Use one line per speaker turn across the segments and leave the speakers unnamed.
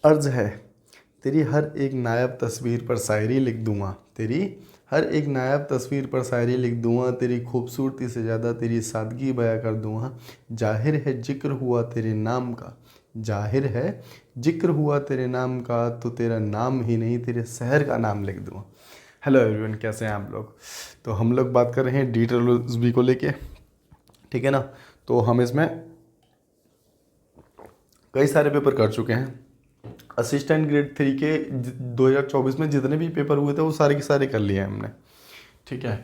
अर्ज है तेरी हर एक नायाब तस्वीर पर शायरी लिख दूंगा, तेरी हर एक नायाब तस्वीर पर शायरी लिख दूंगा, तेरी खूबसूरती से ज़्यादा तेरी सादगी बयां कर दूंगा। जाहिर है जिक्र हुआ तेरे नाम का, जाहिर है जिक्र हुआ तेरे नाम का, तो तेरा नाम ही नहीं तेरे शहर का नाम लिख दूंगा। हेलो एवरीवन, कैसे हैं आप लोग। तो हम लोग बात कर रहे हैं डी को लेके, ठीक है ना। तो हम इसमें कई सारे पेपर कर चुके हैं। असिस्टेंट ग्रेड 3 के 2024 में जितने भी पेपर हुए थे वो सारे के सारे कर लिए हैं हमने, ठीक है।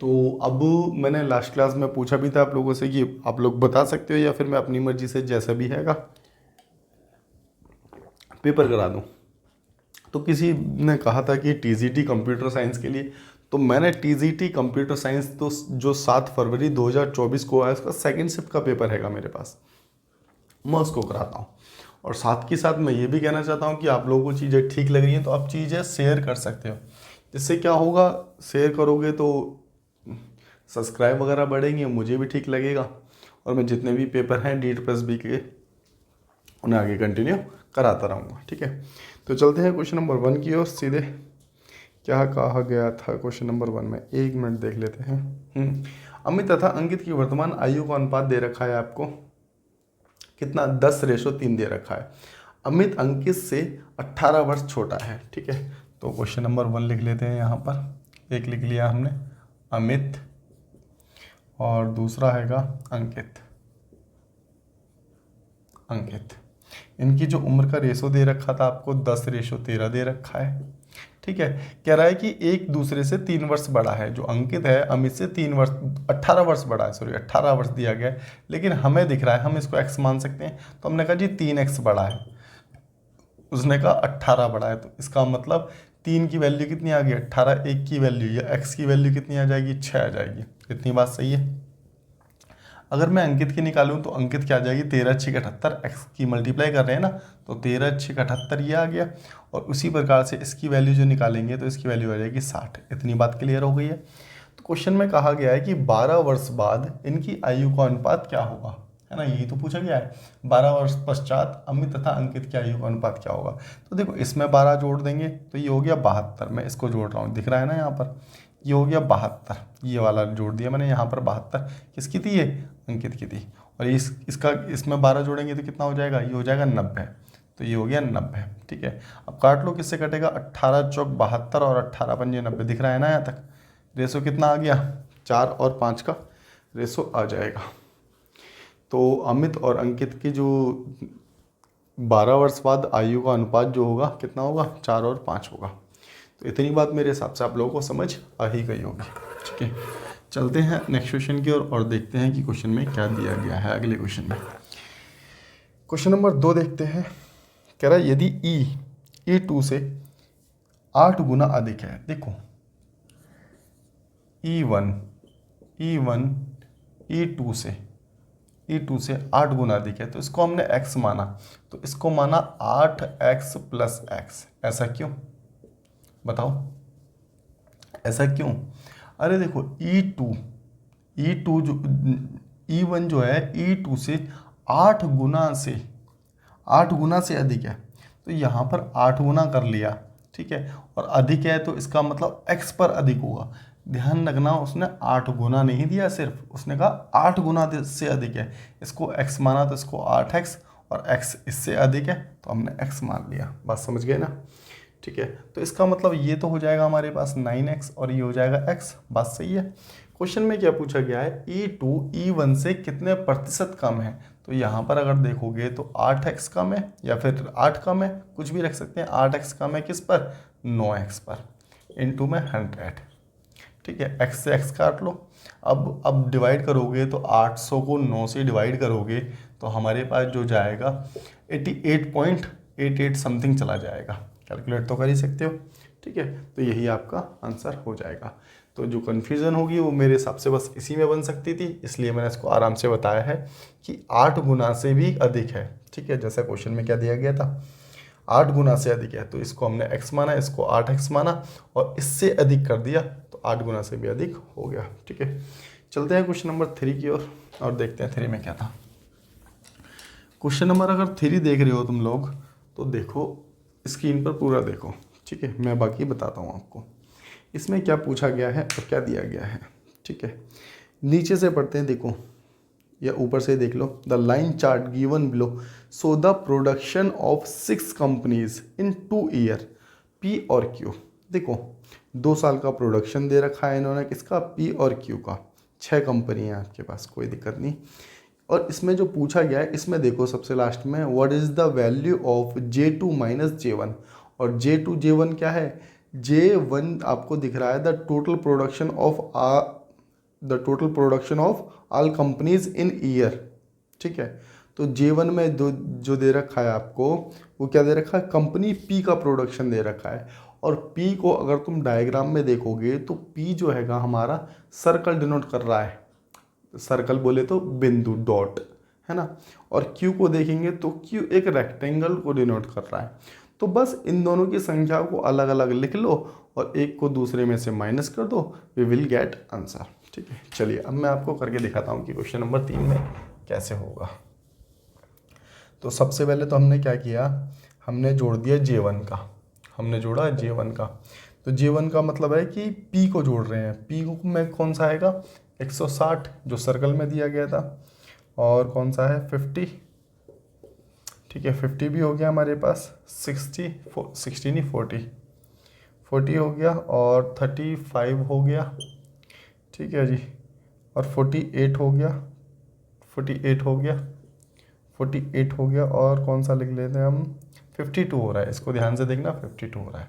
तो अब मैंने लास्ट क्लास में पूछा भी था आप लोगों से कि आप लोग बता सकते हो या फिर मैं अपनी मर्जी से जैसा भी हैगा पेपर करा दूं। तो किसी ने कहा था कि टीजीटी कंप्यूटर साइंस के लिए, तो मैंने टीजीटी कंप्यूटर साइंस तो जो 7 फरवरी 2024 को है उसका सेकेंड शिफ्ट का पेपर हैगा मेरे पास, मैं उसको कराता हूँ। और साथ के साथ मैं ये भी कहना चाहता हूँ कि आप लोगों को चीज़ें ठीक लग रही हैं तो आप चीज़ें शेयर कर सकते हो। जिससे क्या होगा, शेयर करोगे तो सब्सक्राइब वगैरह बढ़ेंगे, मुझे भी ठीक लगेगा और मैं जितने भी पेपर हैं DEET+B के उन्हें आगे कंटिन्यू कराता रहूँगा, ठीक है। तो चलते हैं क्वेश्चन नंबर 1 की ओर सीधे। क्या कहा गया था क्वेश्चन नंबर 1 में, एक मिनट देख लेते हैं। अमित तथा अंकित की वर्तमान आयु का अनुपात दे रखा है आपको, कितना, 10:3 दे रखा है। अमित अंकित से 18 वर्ष छोटा है, ठीक है। तो क्वेश्चन नंबर 1 लिख लेते हैं यहाँ पर, एक लिख लिया हमने अमित और दूसरा हैगा अंकित। अंकित इनकी जो उम्र का रेशो दे रखा था आपको 10:13 दे रखा है, ठीक है। कह रहा है कि एक दूसरे से 3 वर्ष बड़ा है। जो अंकित है अमित से 18 वर्ष बड़ा है, सॉरी 18 वर्ष दिया गया है, लेकिन हमें दिख रहा है हम इसको x मान सकते हैं। तो हमने कहा जी 3x बड़ा है, उसने कहा 18 बड़ा है, तो इसका मतलब 3 की वैल्यू कितनी आ गई 18, 1 की वैल्यू या x की वैल्यू कितनी आ जाएगी 6 आ जाएगी। इतनी बात सही है। अगर मैं अंकित की निकालूं तो अंकित क्या आ जाएगी 13×6 78, एक्स की मल्टीप्लाई कर रहे हैं ना, तो 13×6 78 ये आ गया। और उसी प्रकार से इसकी वैल्यू जो निकालेंगे तो इसकी वैल्यू आ जाएगी 60। इतनी बात क्लियर हो गई है। तो क्वेश्चन में कहा गया है कि 12 वर्ष बाद इनकी आयु का अनुपात क्या होगा, है ना, यही तो पूछा गया है। 12 वर्ष पश्चात अमित तथा अंकित की आयु का अनुपात क्या होगा। तो देखो इसमें 12 जोड़ देंगे तो ये हो गया 72, मैं इसको जोड़ रहा हूँ, दिख रहा है ना यहाँ पर, ये हो गया 72, ये वाला जोड़ दिया मैंने यहाँ पर 72, किसकी थी ये, अंकित की थी। और इसका इसमें 12 जोड़ेंगे तो कितना हो जाएगा, ये हो जाएगा 90, तो ये हो गया 90, ठीक है। अब काट लो, किससे कटेगा, 18×4 = 72 और 18×5 = 90, दिख रहा है ना यहाँ तक। रेशो कितना आ गया, 4 और 5 का रेशो आ जाएगा। तो अमित और अंकित की जो 12 वर्ष बाद आयु का अनुपात जो होगा कितना होगा, 4 और 5 होगा। तो इतनी बात मेरे हिसाब से आप लोगों को समझ आ ही गई होगी, ठीक है। चलते हैं नेक्स्ट क्वेश्चन की ओर और देखते हैं कि क्वेश्चन में क्या दिया गया है। अगले क्वेश्चन में क्वेश्चन नंबर 2 देखते हैं। कह रहा है यदि E2 से 8 गुना अधिक है, देखो E1 E2 से 8 गुना अधिक है, तो इसको हमने x माना, तो इसको माना 8x + x। ऐसा क्यों, बताओ ऐसा क्यों। अरे देखो E2 जो E1 जो है E2 से 8 गुना से अधिक है, तो यहाँ पर 8 गुना कर लिया, ठीक है। और अधिक है तो इसका मतलब x पर अधिक होगा। ध्यान रखना, उसने 8 गुना नहीं दिया, सिर्फ उसने कहा 8 गुना से अधिक है। इसको x माना तो इसको 8x, और x इससे अधिक है तो हमने x मान लिया। बात समझ गए ना, ठीक है। तो इसका मतलब ये तो हो जाएगा हमारे पास 9x और ये हो जाएगा x। बात सही है। क्वेश्चन में क्या पूछा गया है, E2 E1 से कितने प्रतिशत कम है। तो यहाँ पर अगर देखोगे तो 8x कम है या फिर 8 कम है, कुछ भी रख सकते हैं। 8x कम है किस पर, 9x पर, इनटू में 100, ठीक है। x से x काट लो। अब डिवाइड करोगे तो 800 को 9 से डिवाइड करोगे तो हमारे पास जो जाएगा 88.88 समथिंग चला जाएगा। कैलकुलेट तो कर ही सकते हो, ठीक है। तो यही आपका आंसर हो जाएगा। तो जो कन्फ्यूज़न होगी वो मेरे हिसाब से बस इसी में बन सकती थी, इसलिए मैंने इसको आराम से बताया है कि 8 गुना से भी अधिक है, ठीक है। जैसा क्वेश्चन में क्या दिया गया था, 8 गुना से अधिक है, तो इसको हमने x माना, इसको 8x माना और इससे अधिक कर दिया तो 8 गुना से भी अधिक हो गया, ठीक है। चलते हैं क्वेश्चन नंबर 3 की ओर और देखते हैं 3 में क्या था। क्वेश्चन नंबर अगर 3 देख रहे हो तुम लोग तो देखो स्क्रीन पर पूरा देखो, ठीक है, मैं बाकी बताता हूँ आपको इसमें क्या पूछा गया है और क्या दिया गया है। ठीक है, नीचे से पढ़ते हैं, देखो या ऊपर से देख लो। The line chart given below so the production of 6 companies in 2 year, P और क्यू। देखो 2 साल का प्रोडक्शन दे रखा है इन्होंने, किसका, पी और क्यू का। 6 कंपनी है आपके पास, कोई दिक्कत नहीं। और इसमें जो पूछा गया है, इसमें देखो सबसे लास्ट में, what is the value of J2 minus J1। और J2 J1 क्या है, J1 आपको दिख रहा है the total production of all companies in year. ठीक है, तो J1 में जो दे रखा है आपको, वो क्या दे रखा है, कंपनी P का प्रोडक्शन दे रखा है। और P को अगर तुम डायग्राम में देखोगे तो P जो हैगा हमारा सर्कल डिनोट कर रहा है, सर्कल बोले तो बिंदु, डॉट, है ना। और Q को देखेंगे तो Q एक रेक्टेंगल को डिनोट कर रहा है। तो बस इन दोनों की संख्या को अलग अलग लिख लो और एक को दूसरे में से माइनस कर दो, वी विल गेट आंसर। ठीक है, चलिए अब मैं आपको करके दिखाता हूँ कि क्वेश्चन नंबर 3 में कैसे होगा। तो सबसे पहले तो हमने क्या किया, हमने जोड़ दिया J1 का, हमने जोड़ा J1 का। तो J1 का मतलब है कि P को जोड़ रहे हैं। P को में कौन सा आएगा, 160 जो सर्कल में दिया गया था, और कौन सा है 50। ठीक है, 50 भी हो गया हमारे पास, 60 नहीं 40 हो गया, और 35 हो गया। ठीक है जी, और 48 हो गया, 48 हो गया, और कौन सा लिख लेते हैं हम, 52 हो रहा है, इसको ध्यान से देखना, 52 हो रहा है।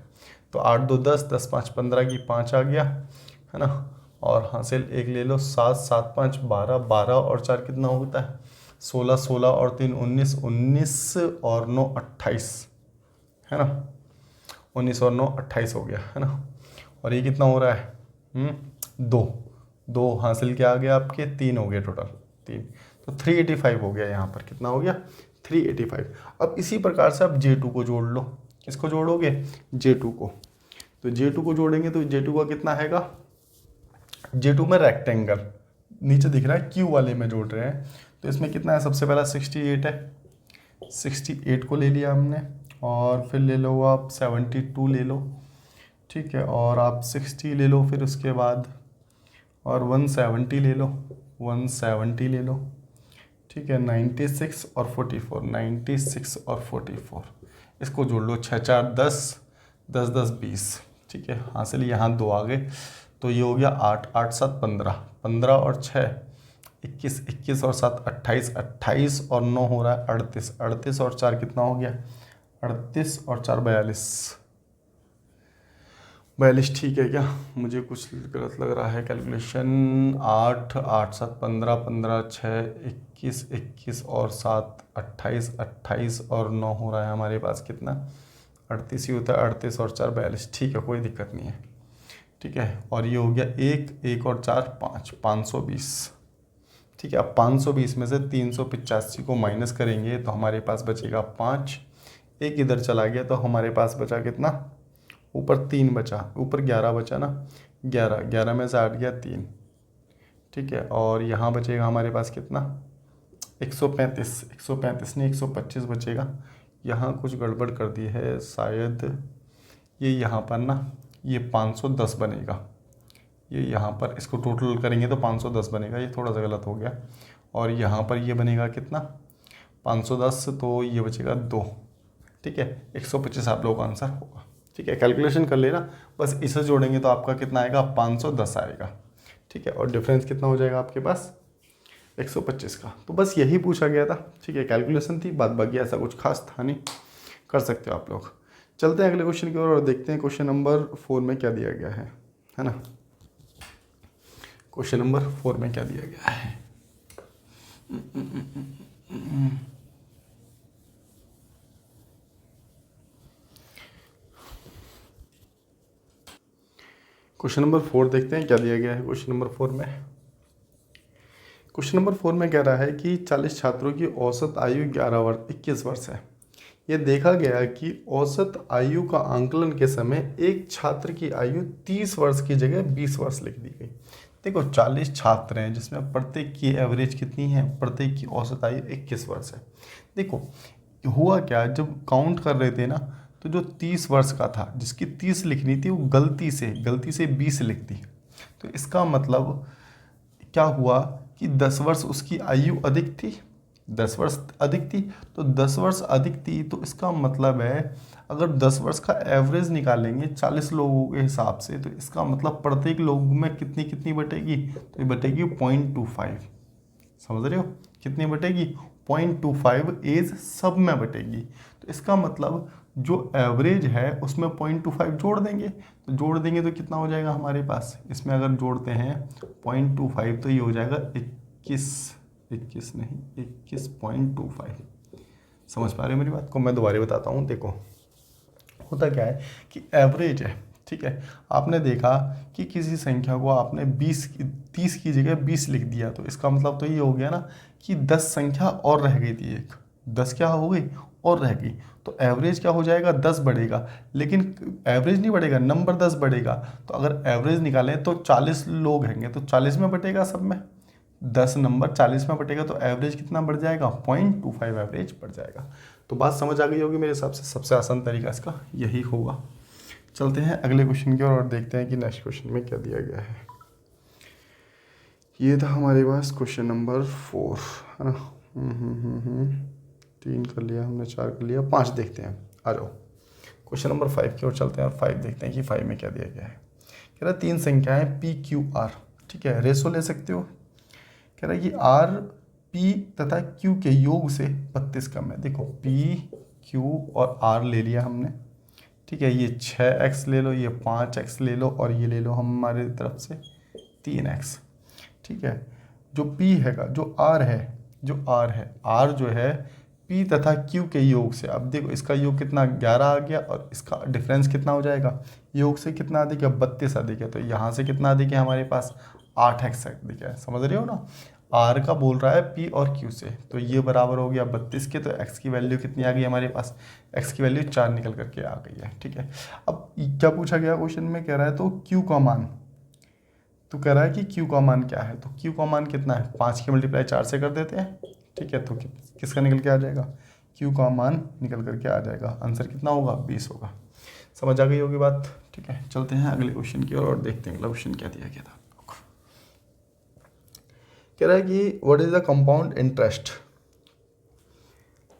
तो 8 2 10, 10 5 15 की 5 आ गया, है ना। और हासिल एक ले लो, 7 7 5 12, 12 और 4 कितना होता है, 16, 16 और 3 19, 19 और 9 28, है ना, 19 और 9 28 हो गया, है ना। और ये कितना हो रहा है, 2 हासिल क्या आ गया आपके, 3 हो गए टोटल, 3। तो 385 हो गया, यहाँ पर कितना हो गया, 385। अब इसी प्रकार से आप J2 को जोड़ लो। किसको जोड़ोगे, J2 को। तो J2 को जोड़ेंगे तो J2 का कितना हैगा, J2 में रेक्टेंगल नीचे दिख रहा है, Q वाले में जोड़ रहे हैं, तो इसमें कितना है, सबसे पहला 68 है, 68 को ले लिया हमने, और फिर ले लो आप 72 ले लो, ठीक है, और आप 60 ले लो, फिर उसके बाद और 170 ले लो, 170 ले लो, ठीक है, 96 और 44, 96 और 44, इसको जोड़ लो, 6 4 10, 10 10 20, ठीक है, हासिल यहाँ 2 आ गए, तो ये हो गया 8 8 7 15, 15 और 6 21, 21 और 7 28, 28 और 9 हो रहा है 38, 38 और 4 कितना हो गया, 38 और 4 42, 42, ठीक है क्या, मुझे कुछ गलत लग रहा है कैलकुलेशन। 8 8 7 15, 15 6 21, 21 और 7 28, 28 और 9 हो रहा है हमारे पास कितना, 38 ही होता है, 38 और 4 42, ठीक है, कोई दिक्कत नहीं है। ठीक है, और ये हो गया 1 और 4 5, 520। ठीक है, अब 520 में से 385 को माइनस करेंगे तो हमारे पास बचेगा 5, एक इधर चला गया तो हमारे पास बचा कितना, ऊपर 3 बचा, ऊपर 11 बचा ना, 11 में से 8 गया 3, ठीक है, और यहाँ बचेगा हमारे पास कितना, 135 नहीं 125 बचेगा। यहाँ कुछ गड़बड़ कर दी है शायद, ये यहाँ पर ना ये 510 बनेगा, ये यहाँ पर इसको टोटल करेंगे तो 510 बनेगा, ये थोड़ा सा गलत हो गया। और यहाँ पर ये बनेगा कितना, 510, तो ये बचेगा 2, ठीक है, 125 आप लोगों का आंसर होगा। ठीक है, कैलकुलेशन कर लेना, बस इसे जोड़ेंगे तो आपका कितना आएगा, 510 आएगा। ठीक है, और डिफरेंस कितना हो जाएगा आपके पास, 125 का। तो बस यही पूछा गया था, ठीक है, कैलकुलेशन थी, बात बाकी ऐसा कुछ खास था नहीं, कर सकते हो आप लोग। चलते हैं अगले क्वेश्चन की ओर और देखते हैं क्वेश्चन नंबर 4 में क्या दिया गया है ना। क्वेश्चन नंबर 4 में क्या दिया गया है, क्वेश्चन नंबर 4 देखते हैं क्या दिया गया है क्वेश्चन नंबर 4 में। क्वेश्चन नंबर 4 में कह रहा है कि 40 छात्रों की औसत आयु 21 वर्ष है। यह देखा गया कि औसत आयु का आंकलन के समय एक छात्र की आयु 30 वर्ष की जगह 20 वर्ष लिख दी गई। देखो 40 छात्र हैं जिसमें प्रत्येक की एवरेज कितनी है, प्रत्येक की औसत आयु 21 वर्ष है। देखो हुआ क्या, जब काउंट कर रहे थे ना, तो जो 30 वर्ष का था, जिसकी 30 लिखनी थी, वो गलती से 20 लिख दी। तो इसका मतलब क्या हुआ कि 10 वर्ष उसकी आयु अधिक थी, 10 वर्ष अधिक थी। तो 10 वर्ष अधिक थी, तो इसका मतलब है अगर 10 वर्ष का एवरेज निकालेंगे 40 लोगों के हिसाब से, तो इसका मतलब प्रत्येक लोग में कितनी कितनी बटेगी, तो ये बटेगी 0.25। समझ रहे हो, कितनी बटेगी, 0.25 एज सब में बटेगी। तो इसका मतलब जो एवरेज है उसमें 0.25 जोड़ देंगे, तो जोड़ देंगे तो कितना हो जाएगा हमारे पास, इसमें अगर जोड़ते हैं 0.25 तो ये हो जाएगा 21.25। समझ पा रहे हो मेरी बात को, मैं दोबारा बताता हूँ। देखो होता क्या है कि एवरेज है, ठीक है, आपने देखा कि किसी संख्या को आपने 30 की जगह 20 लिख दिया, तो इसका मतलब तो ये हो गया ना कि 10 संख्या और रह गई थी, एक 10 क्या हो गई और रह गई, तो एवरेज क्या हो जाएगा, 10 बढ़ेगा। लेकिन एवरेज नहीं बढ़ेगा, नंबर 10 बढ़ेगा। तो अगर एवरेज निकालें तो 40 लोग हैंगे, तो 40 में बटेगा सब में, 10 नंबर 40 में बटेगा, तो एवरेज कितना बढ़ जाएगा, 0.25 एवरेज बढ़ जाएगा। तो बात समझ आ गई होगी मेरे हिसाब से, सबसे आसान तरीका इसका यही होगा। चलते हैं अगले क्वेश्चन की ओर और देखते हैं कि नेक्स्ट क्वेश्चन में क्या दिया गया है। ये था हमारे पास क्वेश्चन नंबर 4, है ना। 3 कर लिया हमने, 4 कर लिया, 5 देखते हैं। आ जाओ क्वेश्चन नंबर 5 की ओर चलते हैं और 5 देखते हैं कि 5 में क्या दिया गया है। कह रहा है 3 संख्याएं पी क्यू आर, ठीक है, रेशो ले सकते हो। कह रहा है कि आर पी तथा क्यू के योग से 32 कम है। देखो पी क्यू और आर ले लिया हमने, ठीक है, ये 6x ले लो, ये 5x ले लो, और ये ले लो हमारे तरफ से 3x, ठीक है। जो p हैगा, जो r है, r जो है p तथा q के योग से, अब देखो इसका योग कितना 11 आ गया, और इसका डिफरेंस कितना हो जाएगा, योग से कितना अधिक है, 32 अधिक है। तो यहाँ से कितना अधिक है हमारे पास, 8x अधिक है। समझ रहे हो ना, r का बोल रहा है p और q से, तो ये बराबर हो गया 32 के। तो x की वैल्यू कितनी आ गई हमारे पास, x की वैल्यू 4 निकल करके आ गई है, ठीक है। अब क्या पूछा गया क्वेश्चन में, कह रहा है तो q का मान, तो कह रहा है कि q का मान क्या है, तो q का मान कितना है, 5 की मल्टीप्लाई 4 से कर देते हैं, ठीक है। तो किसका निकल के आ जाएगा, q का मान निकल करके आ जाएगा, आंसर कितना होगा, 20 होगा। समझ आ गई होगी बात, ठीक है। चलते हैं अगले क्वेश्चन की ओर और देखते हैं अगला क्वेश्चन क्या दिया गया था। कह रहा है कि what is the compound interest,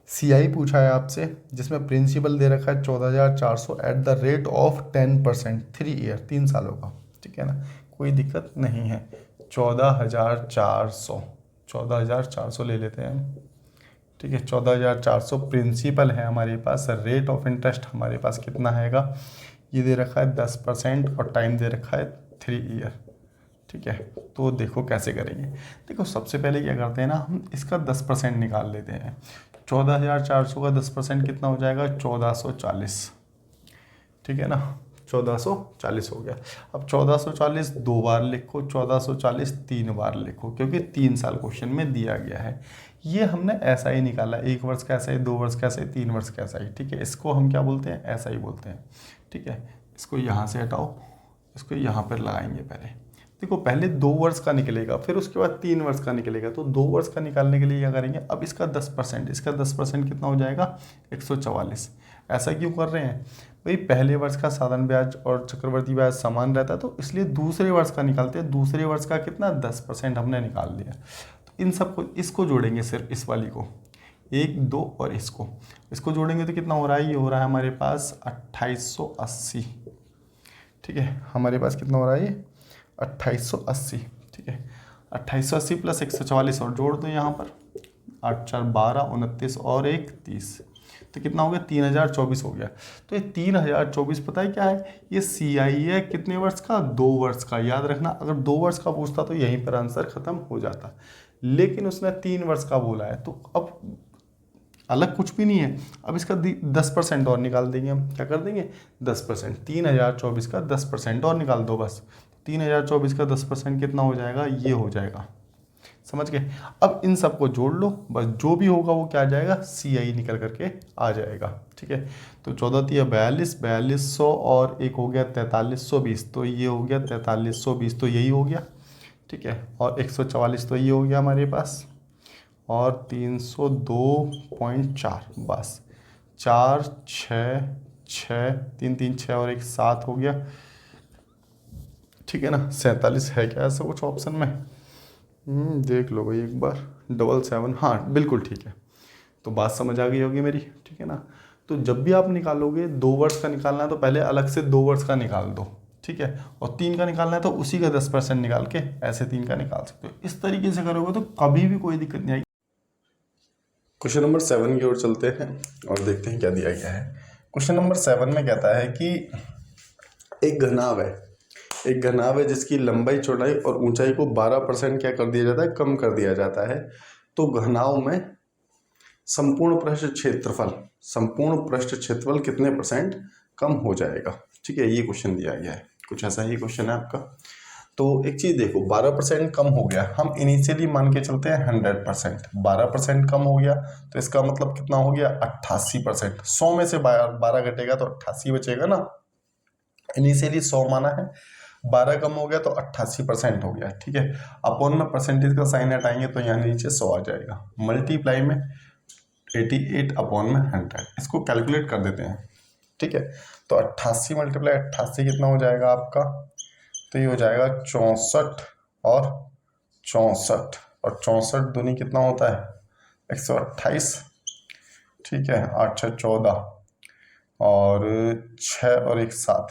CI पूछा है आपसे, जिसमें प्रिंसिपल दे रखा है 14,400 at the rate of 10%, 3 year, 3 सालों का, ठीक है ना, कोई दिक्कत नहीं है। 14,400 ले लेते हैं, ठीक है। 14,400 प्रिंसिपल है हमारे पास, रेट ऑफ इंटरेस्ट हमारे पास कितना हैगा, ये दे रखा है 10% और टाइम दे रखा है 3 ईयर, ठीक है। तो देखो कैसे करेंगे, देखो सबसे पहले क्या करते हैं ना, हम इसका 10% निकाल लेते हैं। 14,400 का 10% कितना हो जाएगा, 1440, ठीक है ना, 1440 हो गया। अब 1440 2 बार लिखो, 1440 3 बार लिखो, क्योंकि 3 साल क्वेश्चन में दिया गया है। ये हमने ऐसा ही निकाला, 1 वर्ष का ऐसा ही, 2 वर्ष का ऐसा ही, 3 वर्ष का ऐसा ही, ठीक है। इसको हम क्या बोलते हैं, ऐसा ही बोलते हैं, ठीक है। इसको यहाँ से हटाओ, इसको यहाँ पर लगाएंगे पहले। देखो पहले 2 वर्ष का निकलेगा, फिर उसके बाद 3 वर्ष का निकलेगा। तो 2 वर्ष का निकालने के लिए क्या करेंगे, अब इसका 10%, इसका 10% कितना हो जाएगा, 144। ऐसा क्यों कर रहे हैं भाई, पहले वर्ष का साधारण ब्याज और चक्रवर्ती ब्याज समान रहता है, तो इसलिए दूसरे वर्ष का निकालते हैं। दूसरे वर्ष का कितना, 10% हमने निकाल लिया। तो इन सबको, इसको जोड़ेंगे, सिर्फ इस वाली को, 1 2 और इसको जोड़ेंगे तो कितना हो रहा है, ये हो रहा है हमारे पास 2880, ठीक है। हमारे पास कितना हो रहा है ये 2880, ठीक है। 2880 प्लस 144 और जोड़ दो यहाँ पर, 8 4 12 29 और 1 30, तो कितना हो गया, 3024 हो गया। तो ये 3024 पता है क्या है, ये CI है कितने वर्ष का, 2 वर्ष का। याद रखना, अगर 2 वर्ष का पूछता तो यहीं पर आंसर खत्म हो जाता, लेकिन उसने 3 वर्ष का बोला है, तो अब अलग कुछ भी नहीं है। अब इसका 10% और निकाल देंगे हम, क्या कर देंगे, 10%, 3024 का 10% और निकाल दो बस। 3024 का 10% कितना हो जाएगा, ये हो जाएगा, समझ गए। अब इन सबको जोड़ लो, बस जो भी होगा वो क्या आ जाएगा, CI निकल करके आ जाएगा, ठीक है। तो 14 3 42, 4200 और एक हो गया 4320, तो ये हो गया 4320, तो यही हो गया, ठीक है। और 144 तो ये हो गया हमारे पास, और 302.4, बस 4 6 6 3 3 6 और 1 7 हो गया, ठीक है ना। 47 है क्या ऐसा कुछ ऑप्शन में? देख लो भाई एक बार, 77, हाँ बिल्कुल ठीक है। तो बात समझ आ गई होगी मेरी, ठीक है ना। तो जब भी आप निकालोगे 2 वर्ड्स का निकालना है तो पहले अलग से 2 वर्ड्स का निकाल दो, ठीक है। और 3 का निकालना है तो उसी का 10% निकाल के ऐसे 3 का निकाल सकते हो। इस तरीके से करोगे तो कभी भी कोई दिक्कत नहीं आएगी। क्वेश्चन नंबर 7 की ओर चलते हैं और देखते हैं क्या दिया गया है। क्वेश्चन नंबर 7 में कहता है कि एक घनाभ है जिसकी लंबाई, चौड़ाई और ऊंचाई को 12% क्या कर दिया जाता है, कम कर दिया जाता है। तो घनाभ में संपूर्ण पृष्ठ क्षेत्रफल कितने % कम हो जाएगा, ठीक है। ये क्वेश्चन दिया गया है, कुछ ऐसा ही क्वेश्चन है आपका। तो एक चीज देखो, 12% कम हो गया, हम इनिशियली मान के चलते हैं 100%, 12% कम हो गया तो इसका मतलब कितना हो गया, 88%। 100 में से 12 घटेगा तो 88 बचेगा ना। इनिशियली 100 माना है, 12 कम हो गया तो 88% हो गया, ठीक है। अपॉन में परसेंटेज का साइन हटाएंगे तो यहाँ नीचे 100 आ जाएगा, मल्टीप्लाई में 88 अपॉन में 100, इसको कैलकुलेट कर देते हैं, ठीक है। तो 88 × 88 कितना हो जाएगा आपका, तो ये हो जाएगा 64 और 64, और 64 दूनी कितना होता है, 128, ठीक है। 8 6 14 और 6 और 1 7,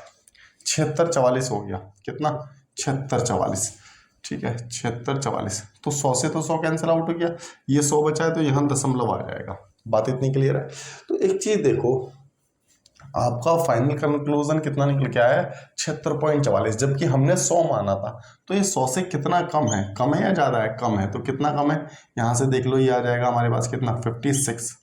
76 44 हो गया, कितना, 76 44, ठीक है। 76 44, तो 100 से तो 100 कैंसिल आउट हो गया, ये 100 बचा है तो यहाँ दशमलव आ जाएगा। बात इतनी क्लियर है। तो एक चीज देखो, आपका फाइनल कंक्लूजन कितना निकल के आया है, 76.44, जबकि हमने 100 माना था। तो ये 100 से कितना कम है या ज़्यादा है, कम है। तो कितना कम है, यहाँ से देख लो, ये आ जाएगा हमारे पास कितना, 56,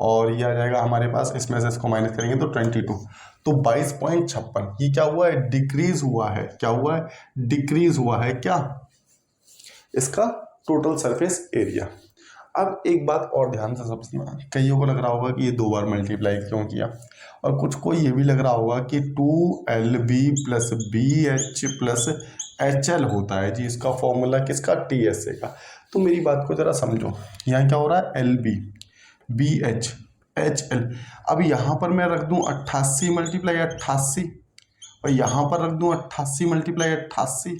और ये आ जाएगा हमारे पास, इसमें से इसको माइनस करेंगे तो 22, तो 22.56। ये क्या हुआ है, डिक्रीज हुआ है। क्या हुआ है, डिक्रीज हुआ है क्या, इसका टोटल सरफेस एरिया। अब एक बात और ध्यान से समझना, कईयों को लग रहा होगा कि ये 2 बार मल्टीप्लाई क्यों किया, और कुछ को ये भी लग रहा होगा कि 2LB + BH + HL होता है जी, इसका फॉर्मूला किसका, TSA का। तो मेरी बात को जरा समझो, यहाँ क्या हो रहा है, LB BH HL। अब यहाँ पर मैं रख दूँ 88 × 88, और यहाँ पर रख दूँ 88 × 88,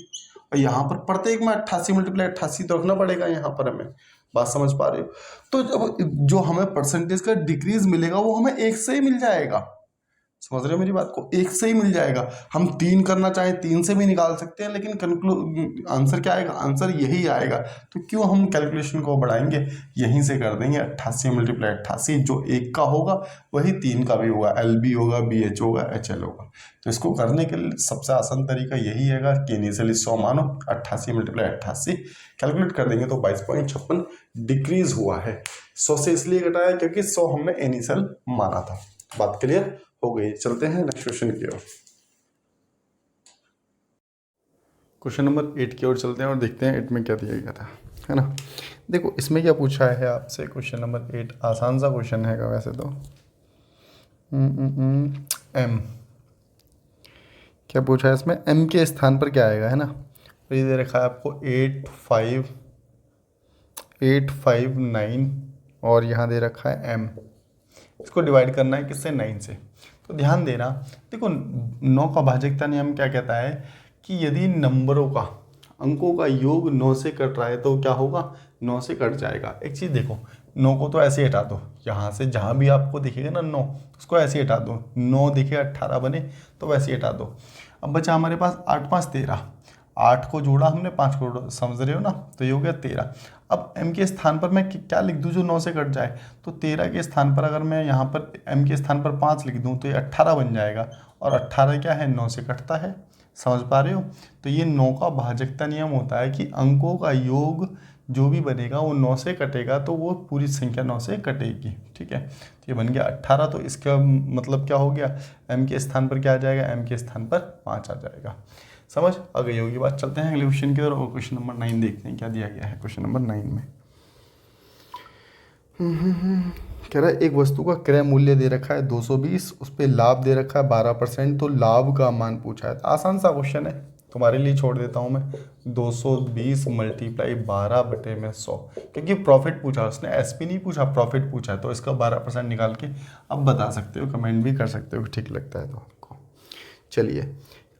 और यहाँ पर प्रत्येक में 88 × 88 तो रखना पड़ेगा यहाँ पर हमें। बात समझ पा रहे हो? तो जब जो हमें परसेंटेज का डिक्रीज मिलेगा वो हमें 1 से ही मिल जाएगा। समझ रहे हो मेरी बात को, 1 से ही मिल जाएगा। हम 3 करना चाहें 3 से भी निकाल सकते हैं, लेकिन आंसर क्या आएगा, आंसर यही आएगा। तो क्यों हम कैलकुलेशन को बढ़ाएंगे, यहीं से कर देंगे। 88 × 88, जो 1 का होगा वही 3 का भी होगा, LB होगा, BH होगा, HL होगा। तो इसको करने के लिए सबसे आसान तरीका यही है कि इनिशियली 100 मानो, 88 × 88 कैलकुलेट कर देंगे तो 22.56 डिक्रीज हुआ है। 100 से इसलिए घटाया क्योंकि 100 हमने इनिशियल माना था। बात क्लियर हो गई। चलते हैं नेक्स्ट क्वेश्चन की ओर। क्वेश्चन नंबर 8 की ओर चलते हैं और देखते हैं 8 में क्या दिया गया था, है ना। देखो इसमें क्या पूछा है आपसे, क्वेश्चन नंबर 8 आसान सा क्वेश्चन है वैसे तो। M क्या पूछा है इसमें, M के स्थान पर क्या आएगा, है ना। तो ये दे रखा है आपको 8 5 8 5 9, और यहाँ दे रखा है M। इसको डिवाइड करना है किससे, 9 से। तो ध्यान देना, देखो 9 का भाजकता नियम क्या कहता है कि यदि नंबरों का, अंकों का योग 9 से कट रहा है तो क्या होगा, 9 से कट जाएगा। एक चीज़ देखो, 9 को तो ऐसे हटा दो, यहाँ से जहाँ भी आपको दिखेगा ना 9, उसको ऐसे हटा दो। 9 दिखे 18 बने तो वैसे हटा दो। अब बचा हमारे पास 8 5 13, 8 को जोड़ा हमने 5 को, समझ रहे हो ना, तो ये हो गया 13। अब M के स्थान पर मैं क्या लिख दूँ जो 9 से कट जाए, तो 13 के स्थान पर अगर मैं यहाँ पर M के स्थान पर 5 लिख दूँ तो ये 18 बन जाएगा, और 18 क्या है, 9 से कटता है। समझ पा रहे हो? तो ये 9 का भाजकता नियम होता है कि अंकों का योग जो भी बनेगा वो 9 से कटेगा तो वो पूरी संख्या 9 से कटेगी, ठीक है। तो ये बन गया 18, तो इसका मतलब क्या हो गया, M के स्थान पर क्या आ जाएगा, M के स्थान पर 5 आ जाएगा। समझ आ गई होगी बात। चलते हैं अगले क्वेश्चन की ओर, और क्वेश्चन नंबर 9 देखते हैं क्या दिया गया है। क्वेश्चन नंबर 9 में कह रहा है एक वस्तु का क्रय मूल्य दे रखा है 220, उस पर लाभ दे रखा है 12%, तो लाभ का मान पूछा है। तो आसान सा क्वेश्चन है, तुम्हारे लिए छोड़ देता हूँ मैं 220 मल्टीप्लाई 12/100, क्योंकि प्रॉफिट पूछा उसने, एसपी नहीं पूछा, प्रॉफिट पूछा, तो इसका 12% निकाल के अब बता सकते हो, कमेंट भी कर सकते हो कि ठीक लगता है तो आपको। चलिए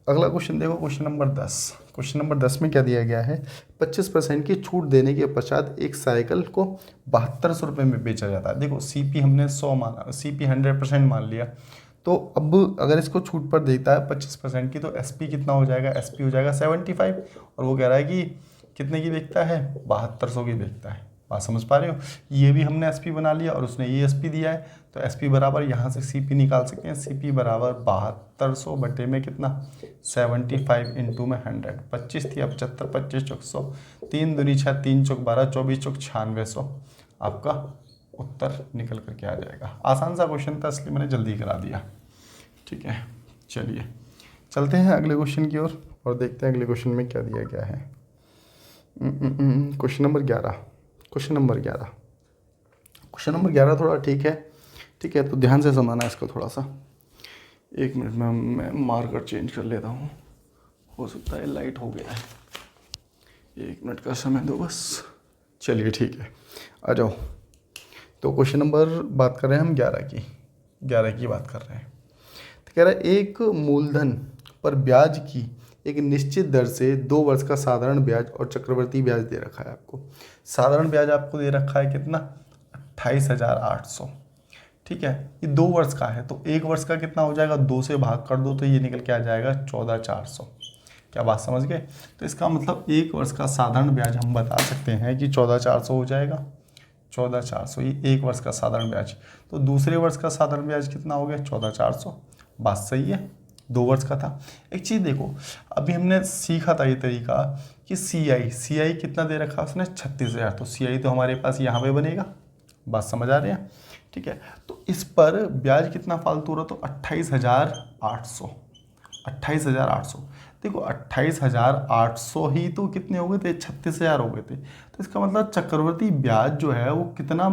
अगला क्वेश्चन देखो, क्वेश्चन नंबर 10। क्वेश्चन नंबर 10 में क्या दिया गया है, 25% की छूट देने के पश्चात एक साइकिल को 7200 रुपये में बेचा जाता है। देखो सीपी हमने 100 माना, सीपी 100% मान लिया, तो अब अगर इसको छूट पर देता है 25% की, तो एसपी कितना हो जाएगा, एसपी हो जाएगा 75, और वो कह रहा है कि कितने की बेचता है, 7200 की बेचता है। बात समझ पा रहे हो, ये भी हमने एसपी बना लिया और उसने ये एसपी दिया है, तो एसपी बराबर यहाँ से सीपी निकाल सकते हैं, सीपी बराबर 7200 बटे में कितना 75 इंटू में 100, 25 थी, अब 75, 25 चौक 100, 3 दूनी 6, 3 चौक 12, 24 चौक 9600, आपका उत्तर निकल करके आ जाएगा। आसान सा क्वेश्चन था इसलिए मैंने जल्दी करा दिया। ठीक है, चलिए चलते हैं अगले क्वेश्चन की ओर और देखते हैं अगले क्वेश्चन में क्या दिया गया है। Question number 11। क्वेश्चन नंबर 11 थोड़ा ठीक है, तो ध्यान से समझना इसको थोड़ा सा। 1 मिनट में मैं मार्कर चेंज कर लेता हूँ, हो सकता है लाइट हो गया है, 1 मिनट का समय दो बस। चलिए ठीक है, आ जाओ। तो क्वेश्चन नंबर बात कर रहे हैं हम 11 की बात कर रहे हैं। तो कह रहा है एक मूलधन पर ब्याज की एक निश्चित दर से 2 वर्ष का साधारण ब्याज और चक्रवृद्धि ब्याज दे रखा है आपको। साधारण ब्याज आपको दे रखा है कितना, 28,800। ठीक है, ये 2 वर्ष का है, तो 1 वर्ष का कितना हो जाएगा, 2 से भाग कर दो तो ये निकल के आ जाएगा 14,400। क्या बात समझ गए? तो इसका मतलब 1 वर्ष का साधारण ब्याज हम बता सकते हैं कि 14,400 हो जाएगा। 14,400 ये 1 वर्ष का साधारण ब्याज। तो दूसरे वर्ष का साधारण ब्याज कितना हो गया, 14,400। बात सही है, 2 वर्ष का था। एक चीज़ देखो, अभी हमने सीखा था ये तरीका कि सी आई कितना दे रखा उसने, 36,000, तो सी आई तो हमारे पास यहाँ पे बनेगा। बात समझ आ रही है? ठीक है, तो इस पर ब्याज कितना फालतू रहा, तो 28,800। 28,800, देखो 28,800 ही तो कितने हो गए थे, 36,000 हो गए थे। तो इसका मतलब चक्रवर्ती ब्याज जो है वो कितना,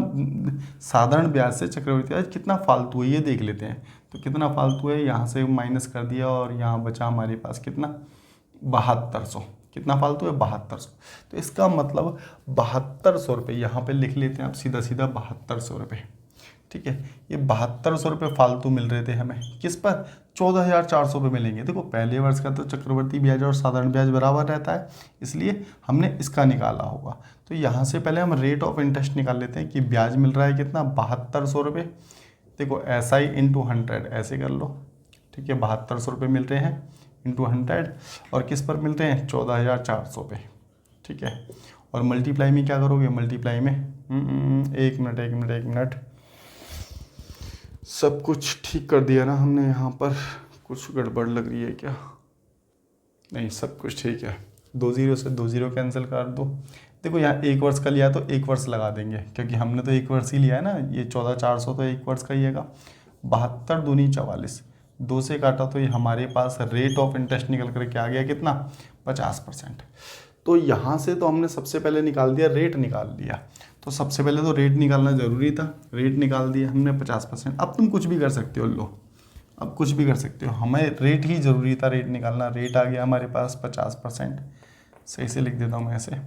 साधारण ब्याज से चक्रवर्ती ब्याज कितना फालतू है ये देख लेते हैं। तो कितना फालतू है, यहाँ से माइनस कर दिया और यहाँ बचा हमारे पास कितना, 7200। कितना फालतू है, 7200। तो इसका मतलब 7200 रुपये यहाँ पे लिख लेते हैं आप, सीधा सीधा 7200 रुपये। ठीक है, ये 7200 रुपये फालतू मिल रहे थे हमें, किस पर, 14,400 पे मिलेंगे। देखो पहले वर्ष का तो चक्रवर्ती ब्याज और साधारण ब्याज बराबर रहता है, इसलिए हमने इसका निकाला होगा। तो यहाँ से पहले हम रेट ऑफ इंटरेस्ट निकाल लेते हैं कि ब्याज मिल रहा है कितना, 7200 रुपये। देखो SI इंटू 100 ऐसे कर लो। ठीक है, 7200 रुपये मिल रहे हैं इंटू 100, और किस पर मिल रहे हैं, 14,400 पे। ठीक है, और मल्टीप्लाई में क्या करोगे, मल्टीप्लाई में एक मिनट, सब कुछ ठीक कर दिया ना हमने, यहाँ पर कुछ गड़बड़ लग रही है क्या, नहीं सब कुछ ठीक है। 2 0 से 2 0 कैंसिल कर दो। देखो यहाँ 1 वर्ष का लिया तो 1 वर्ष लगा देंगे, क्योंकि हमने तो 1 वर्ष ही लिया है ना, ये 14,400 तो 1 वर्ष का ही है। 72 दूनी 44, 2 से काटा तो ये हमारे पास रेट ऑफ इंटरेस्ट निकल कर क्या आ गया, कितना, 50%। तो यहाँ से तो हमने सबसे पहले निकाल दिया, रेट निकाल लिया। तो सबसे पहले तो रेट निकालना ज़रूरी था, रेट निकाल दिया हमने 50%। अब तुम कुछ भी कर सकते हो, लो अब कुछ भी कर सकते हो, हमें रेट ही ज़रूरी था, रेट निकालना। रेट आ गया हमारे पास 50%, सही से लिख देता हूँ मैं ऐसे,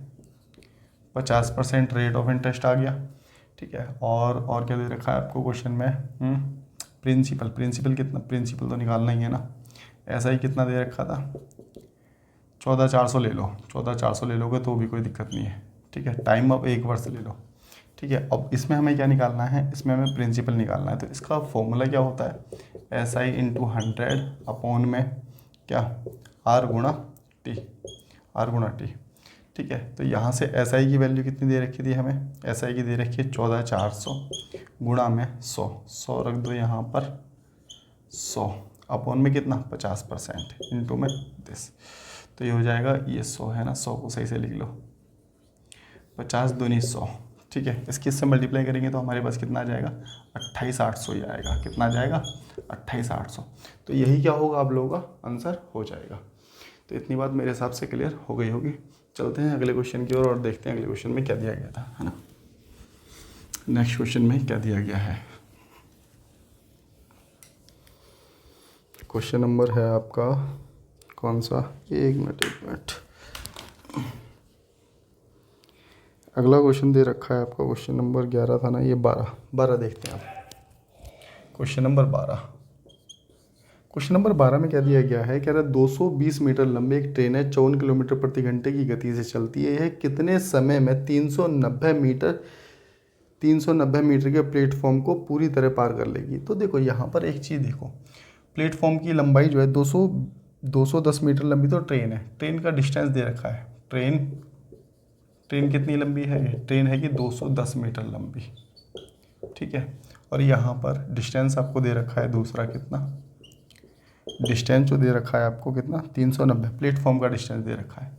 50% रेट ऑफ इंटरेस्ट आ गया। ठीक है, और क्या दे रखा है आपको क्वेश्चन में, प्रिंसिपल कितना, प्रिंसिपल तो निकालना ही है ना। ऐसा ही कितना दे रखा था, 14,400 ले लो, 14,400 ले लोगे तो भी कोई दिक्कत नहीं है। ठीक है, टाइम अब 1 वर्ष ले लो। ठीक है, अब इसमें हमें क्या निकालना है, इसमें हमें प्रिंसिपल निकालना है। तो इसका फॉर्मूला क्या होता है, SI इंटू 100 अपॉन में क्या, R गुणा T। ठीक है, तो यहाँ से SI की वैल्यू कितनी दे रखी थी हमें, SI की दे रखी है 14,400 गुणा में 100 रख दो यहाँ पर, 100 अपॉन में कितना, 50% इंटू में दिस। तो ये हो जाएगा, ये 100 है ना, 100 को सही से लिख लो, 50 दूनी 100। ठीक है, इसकी इससे मल्टीप्लाई करेंगे तो हमारे पास कितना आ जाएगा, 28,800 ही आएगा। कितना आ जाएगा, 28,800। तो यही क्या होगा, आप लोगों का आंसर हो जाएगा। तो इतनी बात मेरे हिसाब से क्लियर हो गई होगी। चलते हैं अगले क्वेश्चन की ओर और देखते हैं अगले क्वेश्चन में क्या दिया गया था, है ना। नेक्स्ट क्वेश्चन में क्या दिया गया है, क्वेश्चन नंबर है आपका कौन सा, एक मिनट, अगला क्वेश्चन दे रखा है आपका, क्वेश्चन नंबर 11 था ना, ये 12 देखते हैं आप। क्वेश्चन नंबर 12 में क्या दिया गया है, कह रहा है 220 मीटर लंबी एक ट्रेन है, 54 किलोमीटर प्रति घंटे की गति से चलती है, यह कितने समय में 390 मीटर के प्लेटफॉर्म को पूरी तरह पार कर लेगी। तो देखो यहाँ पर एक चीज़ देखो, प्लेटफॉर्म की लंबाई जो है 210 मीटर लंबी तो ट्रेन है, ट्रेन का डिस्टेंस दे रखा है, ट्रेन कितनी लंबी है, ट्रेन है कि 210 मीटर लंबी, ठीक है। और यहाँ पर डिस्टेंस आपको दे रखा है दूसरा, कितना डिस्टेंस जो दे रखा है आपको, कितना 390, प्लेटफॉर्म का डिस्टेंस दे रखा है,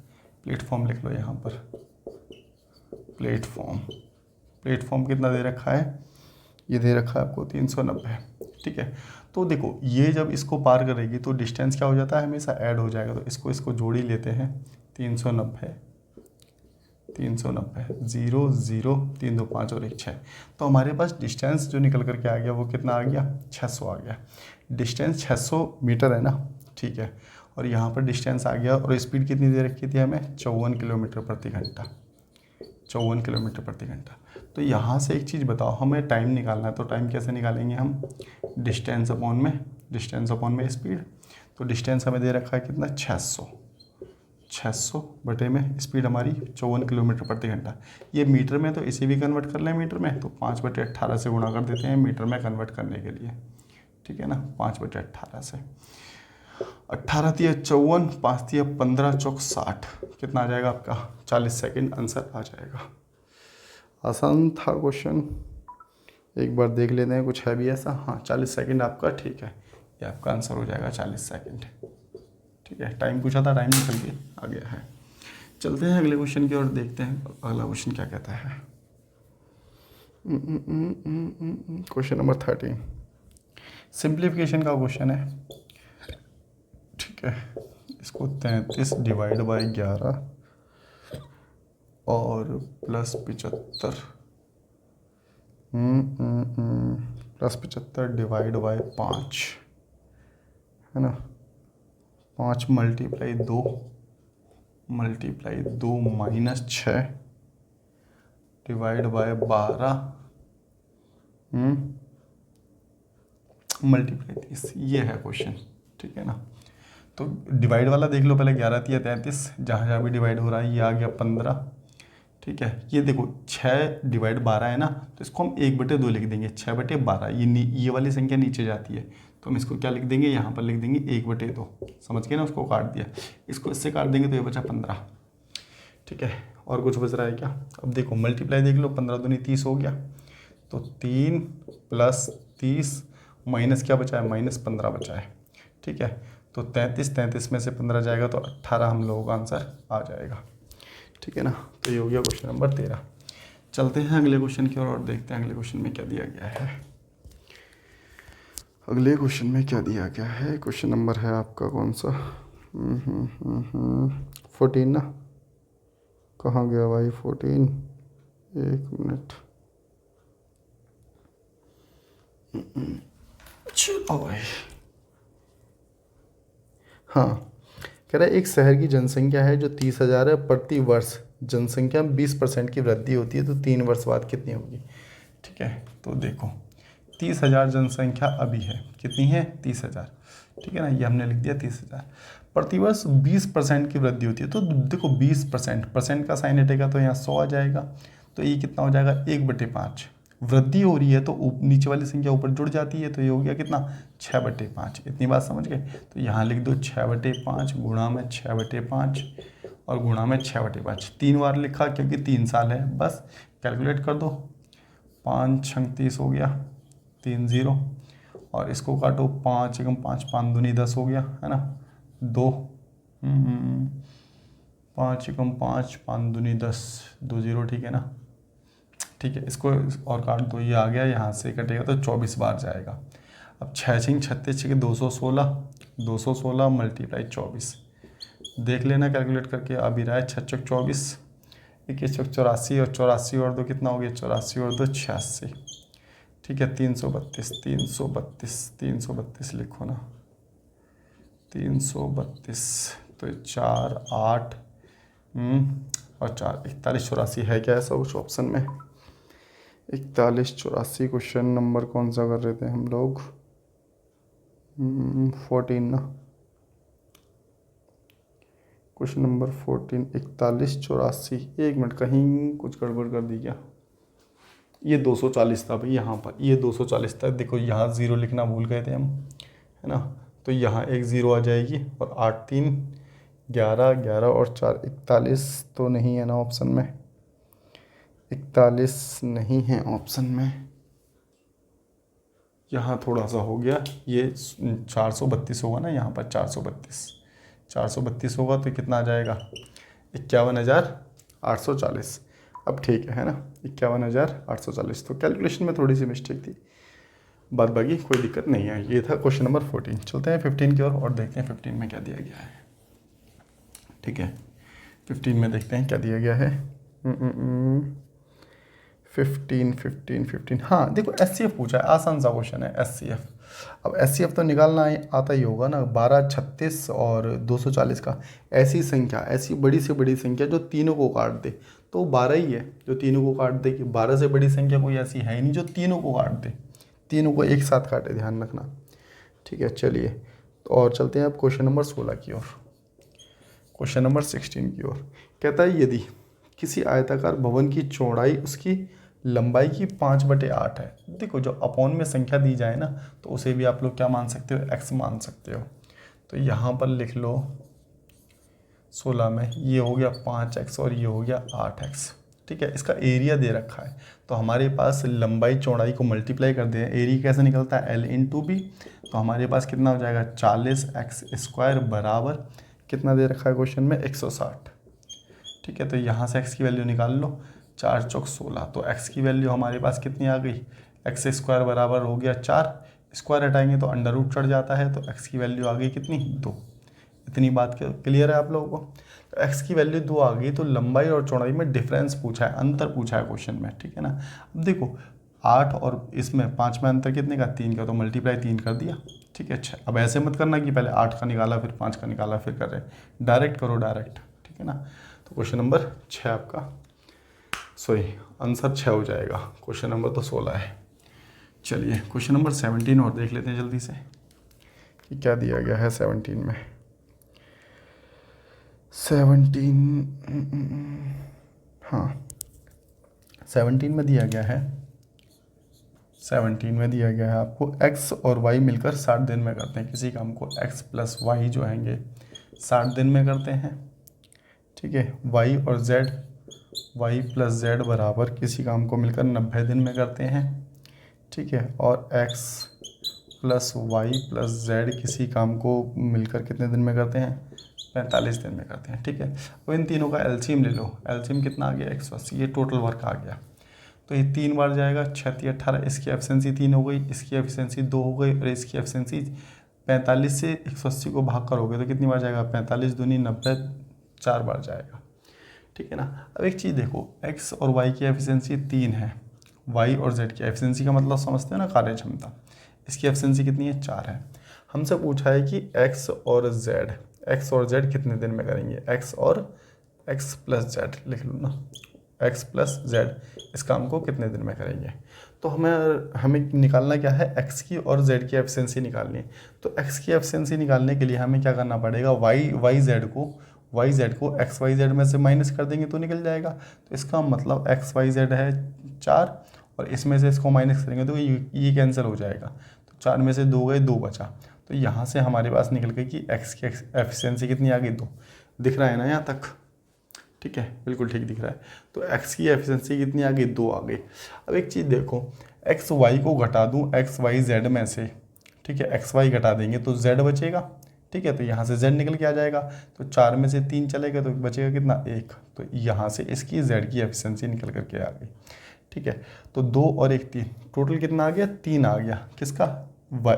प्लेटफॉर्म लिख लो यहाँ पर, प्लेटफॉर्म कितना दे रखा है, ये दे रखा है आपको 390, ठीक है। तो देखो ये जब इसको पार करेगी तो डिस्टेंस क्या हो जाता है, हमेशा ऐड हो जाएगा, तो इसको जोड़ ही लेते हैं, 390 0 0 3 2 5 और 1 6, तो हमारे पास डिस्टेंस जो निकल करके आ गया वो कितना आ गया, 600 आ गया। डिस्टेंस 600 मीटर है ना, ठीक है। और यहाँ पर डिस्टेंस आ गया, और स्पीड कितनी दे रखी थी हमें, 54 किलोमीटर प्रति घंटा, 54 किलोमीटर प्रति घंटा। तो यहाँ से एक चीज़ बताओ, हमें टाइम निकालना है, तो टाइम कैसे निकालेंगे हम, डिस्टेंस अपॉन में स्पीड। तो डिस्टेंस हमें दे रखा है कितना, 600 बटे में स्पीड हमारी 54 किलोमीटर प्रति घंटा। ये मीटर में, तो इसे भी कन्वर्ट कर लें मीटर में, तो 5/18 से गुणा कर देते हैं मीटर में कन्वर्ट करने के लिए, ठीक है ना। 5/18 से 18 × 54, 5 × 15, चौक 60, कितना आ जाएगा आपका, 40 सेकेंड आंसर आ जाएगा। आसान था क्वेश्चन, एक बार देख लेते हैं कुछ है भी ऐसा। हाँ 40 सेकेंड आपका, ठीक है, ये आपका आंसर हो जाएगा 40 सेकेंड, ठीक है। टाइम पूछा था, टाइम निकल के आ गया है। चलते हैं अगले क्वेश्चन की ओर, देखते हैं अगला क्वेश्चन क्या कहता है। क्वेश्चन नंबर 13 सिंप्लीफिकेशन का क्वेश्चन है, ठीक है। इसको 33 डिवाइड बाई 11 और प्लस 75 डिवाइड बाई 5 है ना, 5 multiply 2 minus 6 divide by 12 multiply 30, ये है क्वेश्चन, ठीक है ना। तो डिवाइड वाला देख लो पहले, 11 × 33, जहाँ जहाँ भी डिवाइड हो रहा है, ये आ गया 15, ठीक है। ये देखो 6 डिवाइड 12 है ना, तो इसको हम 1/2 लिख देंगे, 6/12, ये वाली संख्या नीचे जाती है, तो हम इसको क्या लिख देंगे, यहाँ पर लिख देंगे 1/2, समझ गए ना, उसको काट दिया, इसको इससे काट देंगे तो ये बचा 15, ठीक है। और कुछ बच रहा है क्या, अब देखो मल्टीप्लाई देख लो, 15 दूनी 30 हो गया, तो 3 + 30 माइनस क्या बचा है, -15 बचा है, ठीक है। तो 33 में से 15 जाएगा तो 18 हम लोगों का आंसर आ जाएगा, ठीक है ना। तो ये हो गया क्वेश्चन नंबर 13। चलते हैं अगले क्वेश्चन की ओर और देखते हैं अगले क्वेश्चन में क्या दिया गया है। अगले क्वेश्चन में क्या दिया गया है, क्वेश्चन नंबर है आपका कौन सा, 14 ना, कहाँ गया भाई 14, एक मिनट, चलो भाई। हाँ कह रहा है एक शहर की जनसंख्या है जो 30,000 है, प्रति वर्ष जनसंख्या में 20% की वृद्धि होती है, तो 3 वर्ष बाद कितनी होगी, ठीक है। तो देखो 30,000 जनसंख्या अभी है, कितनी है 30,000, ठीक है ना, ये हमने लिख दिया 30,000, प्रतिवर्ष 20% की वृद्धि होती है, तो देखो 20% का साइन हटेगा तो यहाँ 100 आ जाएगा, तो ये कितना हो जाएगा 1/5, वृद्धि हो रही है तो नीचे वाली संख्या ऊपर जुड़ जाती है, तो ये हो गया कितना 6/5, इतनी बात समझ गए। तो यहाँ लिख दो 6/5 गुणा में 6/5 और गुणा में 6/5, 3 बार लिखा क्योंकि 3 साल है, बस कैलकुलेट कर दो, 5 × 30 हो गया 30, और इसको काटो 5 × 5 5 दूनी 10 हो गया है ना, 2 5 × 5 5 दूनी 10 2 0, ठीक है ना, ठीक है। इसको और काट दो, ये आ गया, यहाँ से कटेगा तो 24 बार जाएगा। अब 6 × 6 = 36, 216 मल्टीप्लाई 24, देख लेना कैलकुलेट करके, अभी रहा है 6 × 6 = 24, 21 × 6 = 84, और 84 और 2 कितना हो गया, 84 और 2 86, ठीक है। 332 लिखो ना, 332, तो 4 8 और 4 41 84 है क्या ऐसा कुछ ऑप्शन में? 41 84 क्वेश्चन नंबर कौन सा कर रहे थे हम लोग? 14 ना, क्वेश्चन नंबर 14 41 84। एक मिनट, कहीं कुछ गड़बड़ कर दी क्या? ये 240 था भाई, यहाँ पर ये 240 था। देखो यहाँ ज़ीरो लिखना भूल गए थे हम, है ना, तो यहाँ एक ज़ीरो आ जाएगी। और 8 3 11 11 और 4 41 तो नहीं है ना ऑप्शन में, 41 नहीं है ऑप्शन में। यहाँ थोड़ा सा हो गया, ये 432 होगा ना, यहाँ पर 432 होगा तो कितना आ जाएगा? 51,840। अब ठीक है ना, 51,840। तो कैलकुलेशन में थोड़ी सी मिस्टेक थी, बाद बाकी कोई दिक्कत नहीं है। ये था क्वेश्चन नंबर 14। चलते हैं 15 की ओर और देखते हैं 15 में क्या दिया गया है। ठीक है, 15 में देखते हैं क्या दिया गया है। 15 हाँ देखो, SCF पूछा है, आसान सा क्वेश्चन है SCF। अब SCF तो निकालना आता ही होगा ना, 12 36 और 240 का। ऐसी संख्या, ऐसी बड़ी से बड़ी संख्या जो तीनों को काट दे, तो 12 ही है जो तीनों को काट दे। कि 12 से बड़ी संख्या कोई ऐसी है ही नहीं जो तीनों को काट दे, तीनों को एक साथ काटे, ध्यान रखना। ठीक है, चलिए तो और चलते हैं अब क्वेश्चन नंबर 16 की ओर, क्वेश्चन नंबर 16 की ओर। कहता है यदि किसी आयताकार भवन की चौड़ाई उसकी लंबाई की 5/8 है। देखो जो अपॉन में संख्या दी जाए ना, तो उसे भी आप लोग क्या मान सकते हो? x मान सकते हो। तो यहाँ पर लिख लो 16 में ये हो गया 5x और ये हो गया 8x। ठीक है, इसका एरिया दे रखा है, तो हमारे पास लंबाई चौड़ाई को मल्टीप्लाई कर दें। एरिया कैसे निकलता है? L/B। तो हमारे पास कितना हो जाएगा? 40x² बराबर कितना दे रखा है क्वेश्चन में? 160। ठीक है, तो यहाँ से x की वैल्यू निकाल लो, 4 चौक 16। तो x की वैल्यू हमारे पास कितनी आ गई? x² बराबर हो गया 4, स्क्वायर हटाएंगे तो अंडर रूट चढ़ जाता है, तो x की वैल्यू आ गई कितनी? 2। इतनी बात क्लियर है आप लोगों को? तो x की वैल्यू 2 आ गई, तो लंबाई और चौड़ाई में डिफरेंस पूछा है, अंतर पूछा है क्वेश्चन में। ठीक है ना, अब देखो 8 और इसमें 5 में अंतर कितने का? 3 का, तो मल्टीप्लाई 3 कर दिया। ठीक है, अच्छा अब ऐसे मत करना कि पहले 8 का निकाला फिर 5 का निकाला फिर कर रहे, डायरेक्ट करो डायरेक्ट। ठीक है ना, तो क्वेश्चन नंबर 6 आपका, सॉरी आंसर 6 हो जाएगा। क्वेश्चन नंबर तो 16 है। चलिए क्वेश्चन नंबर 17 और देख लेते हैं जल्दी से कि क्या दिया गया है 17 में। 17 हाँ 17 में दिया गया है, 17 में दिया गया है आपको x और y मिलकर 60 दिन में करते हैं किसी काम को। x + y जो हैंगे 60 दिन में करते हैं। ठीक है, y और z, y + z बराबर किसी काम को मिलकर 90 दिन में करते हैं। ठीक है, और x + y + z किसी काम को मिलकर कितने दिन में करते हैं? 45 दिन में करते हैं। ठीक है, अब इन तीनों का एलसीएम ले लो। एलसीएम कितना आ गया? 180। ये टोटल वर्क आ गया, तो ये 3 बार जाएगा, 6 × 18। इसकी एफिशिएंसी 3 हो गई, इसकी एफिशिएंसी 2 हो गई, और इसकी एफिशिएंसी 45 से 180 को भाग करोगे तो कितनी बार जाएगा? 45 दूनी 90, 4 बार जाएगा। ठीक है ना, अब एक चीज़ देखो, x और y की एफिशिएंसी 3 है, y और z की एफिशिएंसी का मतलब समझते हो ना, कार्य क्षमता। इसकी एफिशिएंसी कितनी है? 4 है। हमसे पूछा है कि x और z कितने दिन में करेंगे? x + z लिख लो ना, x + z इस काम को कितने दिन में करेंगे? तो हमें निकालना क्या है? x की और z की एफिशिएंसी निकालनी है। तो x की एफिशिएंसी निकालने के लिए हमें क्या करना पड़ेगा? y z को x y z में से माइनस कर देंगे तो निकल जाएगा। तो इसका मतलब x y z है 4, और इसमें से इसको माइनस करेंगे तो ये कैंसिल हो जाएगा। तो 4 में से 2 गए, 2 बचा। तो यहाँ से हमारे पास निकल गई कि x की एफिशिएंसी कितनी आ गई? 2। दिख रहा है ना यहाँ तक? ठीक है, बिल्कुल ठीक दिख रहा है। तो x की एफिशिएंसी कितनी आ गई? 2 आ गई। अब एक चीज़ देखो, x y को घटा दूँ x y z में से, ठीक है, x y घटा देंगे तो z बचेगा। ठीक है, तो यहाँ से z निकल के आ जाएगा, तो 4 में से 3 चलेगा तो बचेगा कितना? 1। तो यहाँ से इसकी z की एफिशिएंसी निकल करके आ गई। ठीक है, तो 2 और 1 3, टोटल कितना आ गया? 3 आ गया। किसका?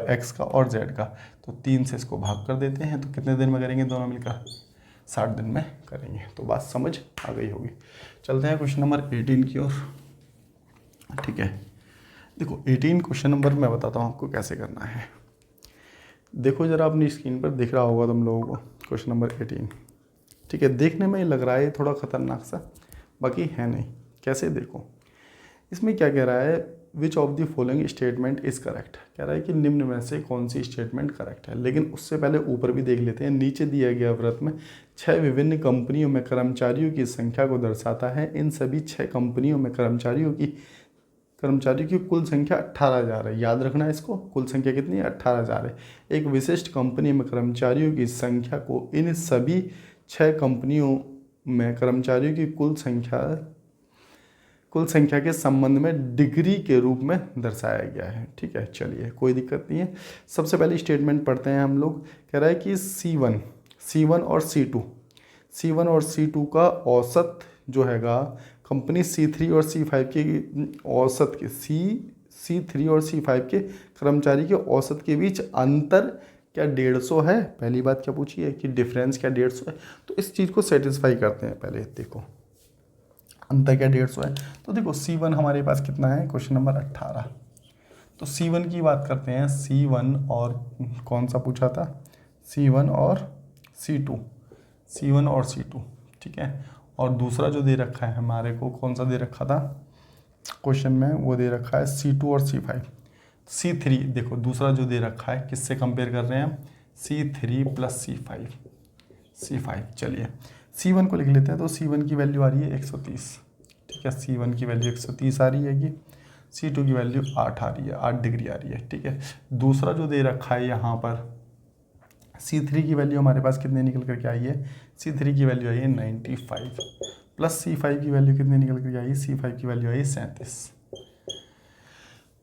x का और z का। तो 3 से इसको भाग कर देते हैं, तो कितने दिन में करेंगे दोनों मिलकर? 60 दिन में करेंगे। तो बात समझ आ गई होगी। चलते हैं क्वेश्चन नंबर 18 की ओर। ठीक है, देखो 18 क्वेश्चन नंबर मैं बताता हूँ आपको कैसे करना है। देखो जरा अपनी स्क्रीन पर दिख रहा होगा तुम लोगों को क्वेश्चन नंबर 18। ठीक है, देखने में ही लग रहा है थोड़ा ख़तरनाक सा, बाकी है नहीं। कैसे देखो, इसमें क्या कह रहा है, which of the following statement is correct. कह रहा है कि निम्न में से कौन सी स्टेटमेंट करेक्ट है। लेकिन उससे पहले ऊपर भी देख लेते हैं। नीचे दिया गया वृत्त में 6 विभिन्न कंपनियों में कर्मचारियों की संख्या को दर्शाता है। इन सभी 6 कंपनियों में कर्मचारियों की कुल संख्या 18,000 है। याद रखना है इसको, कुल संख्या कितनी है, 18,000 है। एक विशिष्ट कंपनी में कर्मचारियों की संख्या को इन सभी 6 कंपनियों में कर्मचारियों की कुल संख्या के संबंध में डिग्री के रूप में दर्शाया गया है। ठीक है, चलिए कोई दिक्कत नहीं है। सबसे पहले स्टेटमेंट पढ़ते हैं हम लोग। कह रहा है कि C1 और C2 का औसत जो हैगा कंपनी C3 और C5 की औसत के C3 और C5 के कर्मचारी के औसत के बीच अंतर क्या 150 है। पहली बात क्या पूछी है कि डिफरेंस क्या 150 है। तो इस चीज़ को सेटिस्फाई करते हैं। पहले देखो अंतर क्या 150 है। तो देखो C1 हमारे पास कितना है, क्वेश्चन नंबर 18। तो C1 की बात करते हैं। C1 और कौन सा पूछा था, C1 और C2। ठीक है, और दूसरा जो दे रखा है हमारे को, कौन सा दे रखा था क्वेश्चन में, वो दे रखा है C2 और C5। C3 देखो दूसरा जो दे रखा है किससे कंपेयर कर रहे हैं, C3 प्लस C5। चलिए C1 को लिख लेते हैं। तो C1 की वैल्यू आ रही है 130। ठीक है, C1 की वैल्यू 130 आ रही है कि C2 की वैल्यू 8 आ रही है, 8 डिग्री आ रही है। ठीक है, दूसरा जो दे रखा है यहाँ पर C3 की वैल्यू हमारे पास कितने निकल करके आई है, C3 की वैल्यू आई है 95 प्लस C5 की वैल्यू कितने निकल करके आई है, C5 की वैल्यू आई है 37।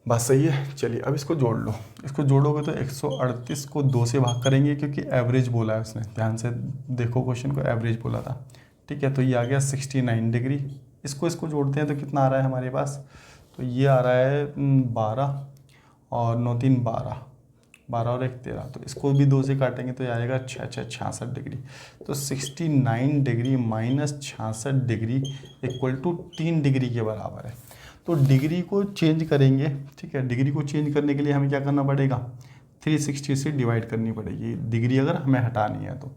बात सही है। चलिए अब इसको जोड़ लो। इसको जोड़ोगे तो 138 को 2 से भाग करेंगे क्योंकि एवरेज बोला है उसने, ध्यान से देखो क्वेश्चन को, एवरेज बोला था। ठीक है, तो ये आ गया 69 डिग्री। इसको जोड़ते हैं तो कितना आ रहा है हमारे पास, तो ये आ रहा है 12 और 9 3 12, 12 और 1 13। तो इसको भी 2 से काटेंगे तो ये आएगा 66 डिग्री। तो 69 degree minus 66 degree equal to 3 degree के बराबर है। तो डिग्री को चेंज करेंगे। ठीक है, डिग्री को चेंज करने के लिए हमें क्या करना पड़ेगा, 360 से डिवाइड करनी पड़ेगी डिग्री अगर हमें हटानी है तो।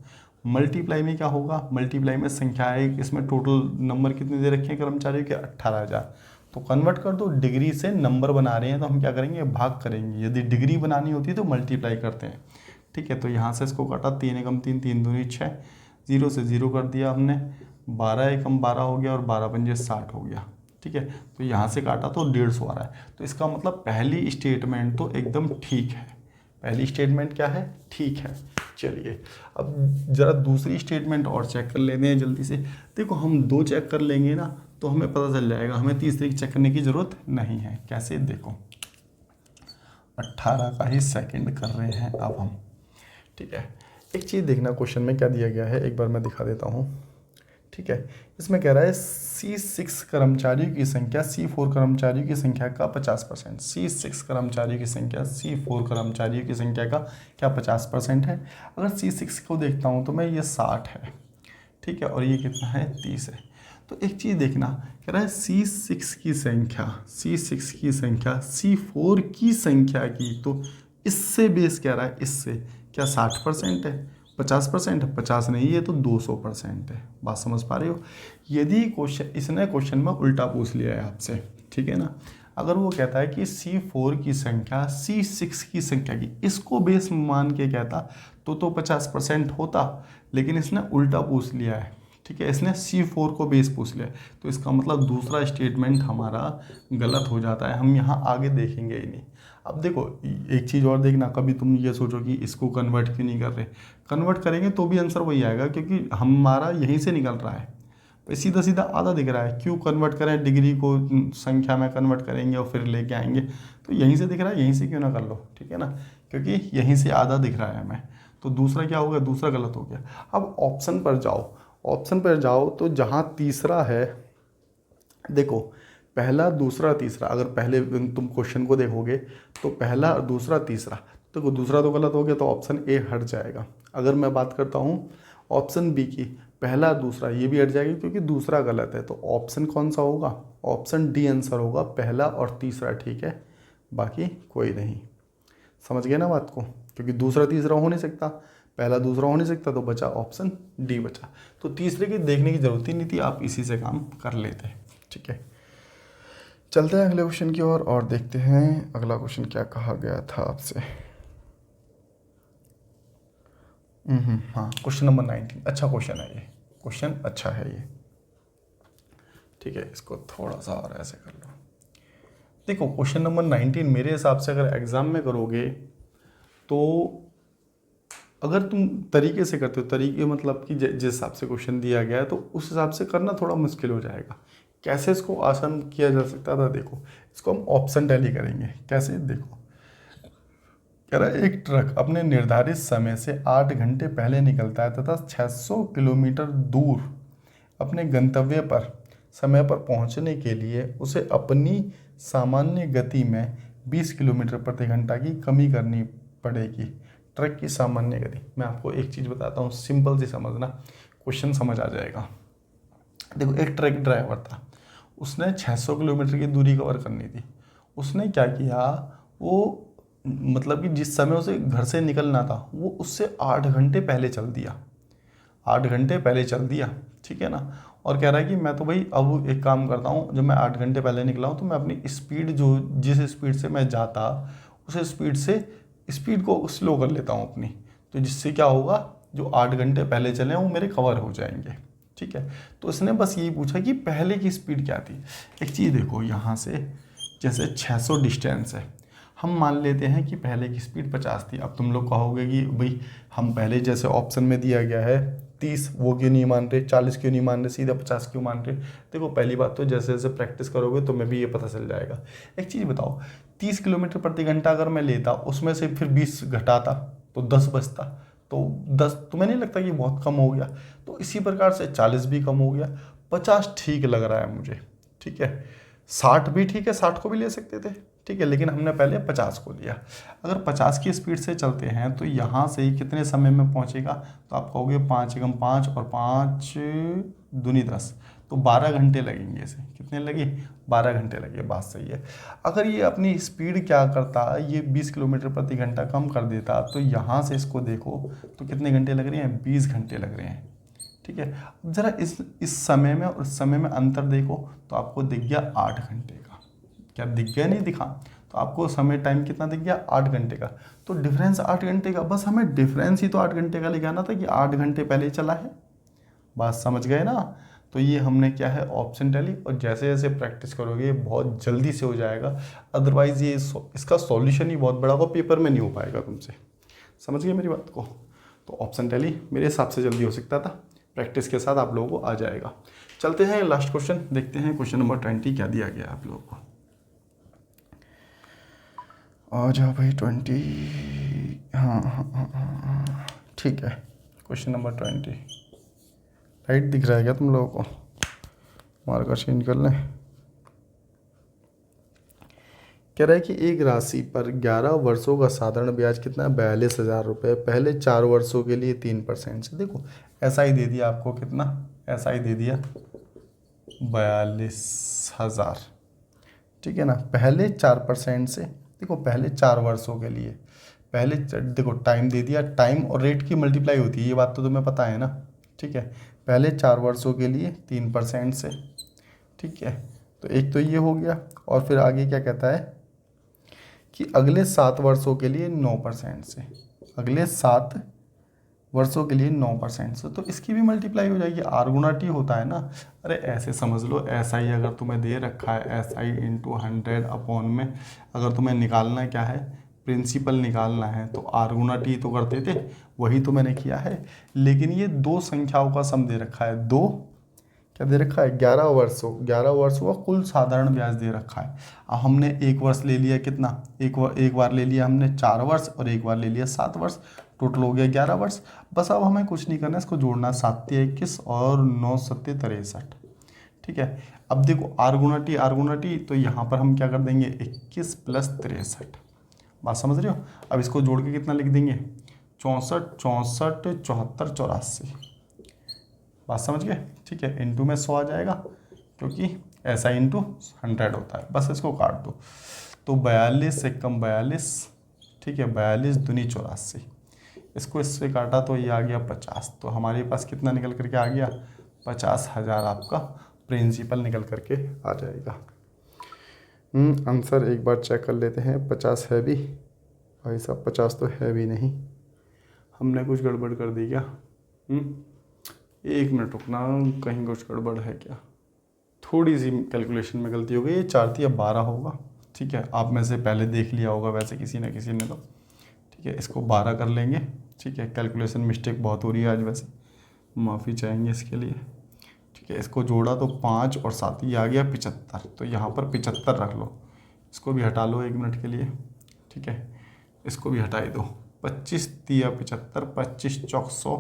मल्टीप्लाई में क्या होगा, मल्टीप्लाई में संख्या है, इसमें टोटल नंबर कितने दे रखे हैं कर्मचारियों के, 18,000। तो कन्वर्ट कर दो, डिग्री से नंबर बना रहे हैं तो हम क्या करेंगे, भाग करेंगे। यदि डिग्री बनानी होती है तो मल्टीप्लाई करते हैं। ठीक है, तो यहाँ से इसको काटा, 3 एकम 3, 3 दूनी 6, 0 से 0 कर दिया हमने, 12 एकम 12 हो गया और 12 पंजे 60 हो गया। ठीक है, तो यहाँ से काटा तो 150 आ रहा है। तो इसका मतलब पहली स्टेटमेंट तो एकदम ठीक है। पहली स्टेटमेंट क्या है, ठीक है। चलिए अब ज़रा दूसरी स्टेटमेंट और चेक कर लेते हैं जल्दी से। देखो हम 2 चेक कर लेंगे ना तो हमें पता चल जाएगा, हमें तीसरी चेक करने की ज़रूरत नहीं है। कैसे, देखो 18 का ही सेकंड कर रहे हैं अब हम। ठीक है, एक चीज़ देखना क्वेश्चन में क्या दिया गया है, एक बार मैं दिखा देता हूँ। ठीक है, इसमें कह रहा है C6 कर्मचारियों की संख्या C4 कर्मचारियों की संख्या का 50%। C6 कर्मचारियों की संख्या C4 कर्मचारियों की संख्या का क्या 50% है। अगर C6 को देखता हूँ तो मैं ये 60 है। ठीक है, और ये कितना है, 30 है। तो एक चीज़ देखना, कह रहा है C6 की संख्या C4 की संख्या की, तो इससे बेस कह रहा है, इससे क्या 60% है, 50% है, 50 नहीं है तो 200% है। बात समझ पा रहे हो। यदि इसने क्वेश्चन में उल्टा पूछ लिया है आपसे, ठीक है ना, अगर वो कहता है कि C4 की संख्या C6 की संख्या की, इसको बेस मान के कहता तो 50% होता, लेकिन इसने उल्टा पूछ लिया है। ठीक है, इसने C4 को बेस पूछ लिया, तो इसका मतलब दूसरा स्टेटमेंट हमारा गलत हो जाता है। हम यहाँ आगे देखेंगे ही नहीं। अब देखो एक चीज़ और देखना, कभी तुम ये सोचो कि इसको कन्वर्ट क्यों नहीं कर रहे, कन्वर्ट करेंगे तो भी आंसर वही आएगा क्योंकि हमारा यहीं से निकल रहा है। तो सीधा सीधा आधा दिख रहा है, क्यों कन्वर्ट करें, डिग्री को संख्या में कन्वर्ट करेंगे और फिर लेके आएंगे। तो यहीं से दिख रहा है, यहीं से क्यों ना कर लो, ठीक है ना, क्योंकि यहीं से आधा दिख रहा है हमें। तो दूसरा क्या हो गया, दूसरा गलत हो गया। अब ऑप्शन पर जाओ तो जहाँ तीसरा है, देखो पहला दूसरा तीसरा, अगर पहले तुम क्वेश्चन को देखोगे तो पहला दूसरा तीसरा, देखो दूसरा तो गलत हो गया तो ऑप्शन ए हट जाएगा। अगर मैं बात करता हूँ ऑप्शन बी की, पहला दूसरा, ये भी हट जाएगी क्योंकि दूसरा गलत है। तो ऑप्शन कौन सा होगा, ऑप्शन डी आंसर होगा, पहला और तीसरा। ठीक है, बाकी कोई नहीं। समझ गए ना बात को। क्योंकि दूसरा तीसरा हो नहीं सकता, पहला दूसरा हो नहीं सकता, तो बचा ऑप्शन डी बचा। तो तीसरे की देखने की ज़रूरत ही नहीं थी, आप इसी से काम कर लेते। ठीक है, चलते हैं अगले क्वेश्चन की ओर और देखते हैं अगला क्वेश्चन क्या कहा गया था आपसे। हाँ, क्वेश्चन नंबर 19 अच्छा क्वेश्चन है ये, क्वेश्चन अच्छा है ये। ठीक है, इसको थोड़ा सा और ऐसे कर लो। देखो क्वेश्चन नंबर 19 मेरे हिसाब से अगर एग्ज़ाम में करोगे तो अगर तुम तरीके से करते हो, तरीके मतलब कि जिस हिसाब से क्वेश्चन दिया गया है तो उस हिसाब से करना थोड़ा मुश्किल हो जाएगा। कैसे इसको आसान किया जा सकता था, देखो इसको हम ऑप्शन टैली करेंगे। कैसे, देखो कह रहा है एक ट्रक अपने निर्धारित समय से 8 घंटे पहले निकलता है तथा 600 किलोमीटर दूर अपने गंतव्य पर समय पर पहुंचने के लिए उसे अपनी सामान्य गति में 20 किलोमीटर प्रति घंटा की कमी करनी पड़ेगी। ट्रक की सामान्य गति, मैं आपको एक चीज़ बताता हूँ, सिंपल सी समझना, क्वेश्चन समझ आ जाएगा। देखो एक ट्रक ड्राइवर था, उसने 600 किलोमीटर की दूरी कवर करनी थी। उसने क्या किया, वो मतलब कि जिस समय उसे घर से निकलना था वो उससे 8 घंटे पहले चल दिया, 8 घंटे पहले चल दिया। ठीक है ना, और कह रहा है कि मैं तो भाई अब एक काम करता हूँ, जब मैं 8 घंटे पहले निकला हूँ तो मैं अपनी स्पीड जो जिस स्पीड से मैं जाता उस स्पीड को स्लो कर लेता हूँ अपनी, तो जिससे क्या होगा, जो 8 घंटे पहले चले हैं वो मेरे कवर हो जाएंगे। ठीक है, तो इसने बस यही पूछा कि पहले की स्पीड क्या थी। एक चीज़ देखो, यहाँ से जैसे 600 डिस्टेंस है, हम मान लेते हैं कि पहले की स्पीड 50 थी। अब तुम लोग कहोगे कि भाई हम पहले जैसे ऑप्शन में दिया गया है 30, वो क्यों नहीं मान रहे, 40 क्यों नहीं मान रहे, सीधा 50 क्यों मान रहे। देखो पहली बात तो जैसे जैसे प्रैक्टिस करोगे तो मैं भी ये पता चल जाएगा। एक चीज़ बताओ, 30 किलोमीटर प्रति घंटा अगर मैं लेता, उसमें से फिर 20 घटाता तो 10 बचता, तो 10 तुम्हें नहीं लगता कि बहुत कम हो गया। तो इसी प्रकार से 40 भी कम हो गया, 50 ठीक लग रहा है मुझे। ठीक है, 60 भी ठीक है, 60 को भी ले सकते थे। ठीक है, लेकिन हमने पहले 50 को लिया। अगर 50 की स्पीड से चलते हैं तो यहाँ से ही कितने समय में पहुँचेगा, तो आप कहोगे 5 एकम 5 और 5 दूनी 10, तो 12 घंटे लगेंगे। इसे कितने लगे, 12 घंटे लगे, बात सही है। अगर ये अपनी स्पीड क्या करता, ये 20 किलोमीटर प्रति घंटा कम कर देता, तो यहाँ से इसको देखो तो कितने घंटे लग रहे हैं, 20 घंटे लग रहे हैं। ठीक है, अब ज़रा इस समय में और उस समय में अंतर देखो, तो आपको दिख गया 8 घंटे का। क्या दिख गया, नहीं दिखा, तो आपको समय टाइम कितना दिख गया, 8 घंटे का। तो डिफरेंस 8 घंटे का, बस हमें डिफरेंस ही तो 8 घंटे का लेके आना था कि 8 घंटे पहले चला है। बात समझ गए ना। तो ये हमने क्या है, ऑप्शन टैली, और जैसे जैसे प्रैक्टिस करोगे बहुत जल्दी से हो जाएगा। अदरवाइज़ ये इसका सॉल्यूशन ही बहुत बड़ा होगा, पेपर में नहीं हो पाएगा तुमसे। समझ गए मेरी बात को। तो ऑप्शन टैली मेरे हिसाब से जल्दी हो सकता था, प्रैक्टिस के साथ आप लोगों को आ जाएगा। चलते हैं लास्ट क्वेश्चन देखते हैं, क्वेश्चन नंबर 20 क्या दिया गया आप लोगों को। आ जाओ भाई 20, हाँ, ठीक है। क्वेश्चन नंबर 20 राइट दिख रहा है क्या तुम लोगों को, मार्कर चेंज कर लें। कह रहा है कि एक राशि पर 11 वर्षों का साधारण ब्याज कितना है, 42,000 रुपये, पहले 4 वर्षों के लिए 3% से। देखो ऐसा ही दे दिया आपको, कितना, ऐसा ही दे दिया 42,000। ठीक है ना, पहले 4% से, देखो पहले 4 वर्षों के लिए, पहले देखो टाइम दे दिया, टाइम और रेट की मल्टीप्लाई होती है, ये बात तो तुम्हें पता है ना। ठीक है, पहले 4 वर्षों के लिए 3% से। ठीक है, तो एक तो ये हो गया, और फिर आगे क्या कहता है कि अगले 7 वर्षों के लिए 9% से, अगले 7 वर्षों के लिए 9% से। तो इसकी भी मल्टीप्लाई हो जाएगी, आर गुणा टी होता है ना। अरे ऐसे समझ लो, ऐसा ही अगर तुम्हें दे रखा है, ऐसा ही इंटू 100 अपॉन में, अगर तुम्हें निकालना क्या है, प्रिंसिपल निकालना है, तो आर गुणा टी तो करते थे, वही तो मैंने किया है। लेकिन ये 2 संख्याओं का सम दे रखा है, 2 क्या दे रखा है, 11 वर्षों का कुल साधारण ब्याज दे रखा है। अब हमने एक वर्ष ले लिया, कितना, एक बार ले लिया हमने 4 वर्ष, और एक बार ले लिया 7 वर्ष, टोटल हो गया 11 वर्ष। बस अब हमें कुछ नहीं करना, इसको जोड़ना, 7 × 21 और 9 × 7 = 63। ठीक है, अब देखो आर गुणा टी, तो यहाँ पर हम क्या कर देंगे, 21 + 63। बात समझ रहे हो। अब इसको जोड़ के कितना लिख देंगे, 64, 64, 74, 84। बात समझ गए। ठीक है, इंटू में 100 आ जाएगा, क्योंकि ऐसा इंटू 100 होता है। बस इसको काट दो, तो 42 × 42, ठीक है, 42 दूनी 84, इसको इससे काटा तो ये आ गया 50। तो हमारे पास कितना निकल करके आ गया, 50,000 आपका प्रिंसिपल निकल करके आ जाएगा। आंसर एक बार चेक कर लेते हैं। 50 है भी भाई साहब, 50 तो है भी नहीं, हमने कुछ गड़बड़ कर दी क्या? एक मिनट रुकना, कहीं कुछ गड़बड़ है क्या? थोड़ी सी कैलकुलेशन में गलती हो गई। ये 4 या 12 होगा, ठीक है, आप में से पहले देख लिया होगा वैसे किसी न किसी ने तो, ठीक है, इसको 12 कर लेंगे, ठीक है। कैलकुलेशन मिस्टेक बहुत हो रही है आज, वैसे माफ़ी चाहेंगे इसके लिए, ठीक है। इसको जोड़ा तो 5 और 7 ये आ गया 75, तो यहाँ पर 75 रख लो। इसको भी हटा लो 1 मिनट के लिए, ठीक है, इसको भी हटा ही दो। 25 तिया 75, 25 चौक 100,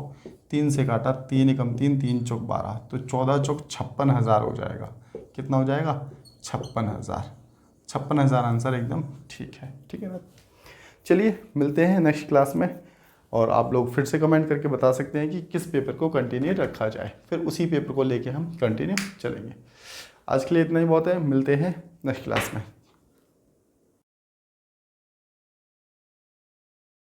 3 से काटा 3 एकम 3, 3 चौक 12, तो 14 चौक 56,000 हो जाएगा। कितना हो जाएगा? 56,000। 56,000 आंसर एकदम ठीक है ना। चलिए मिलते हैं नेक्स्ट क्लास में, और आप लोग फिर से कमेंट करके बता सकते हैं कि किस पेपर को कंटिन्यू रखा जाए, फिर उसी पेपर को लेके हम कंटिन्यू चलेंगे। आज के लिए इतना ही बहुत है, मिलते हैं नेक्स्ट क्लास में।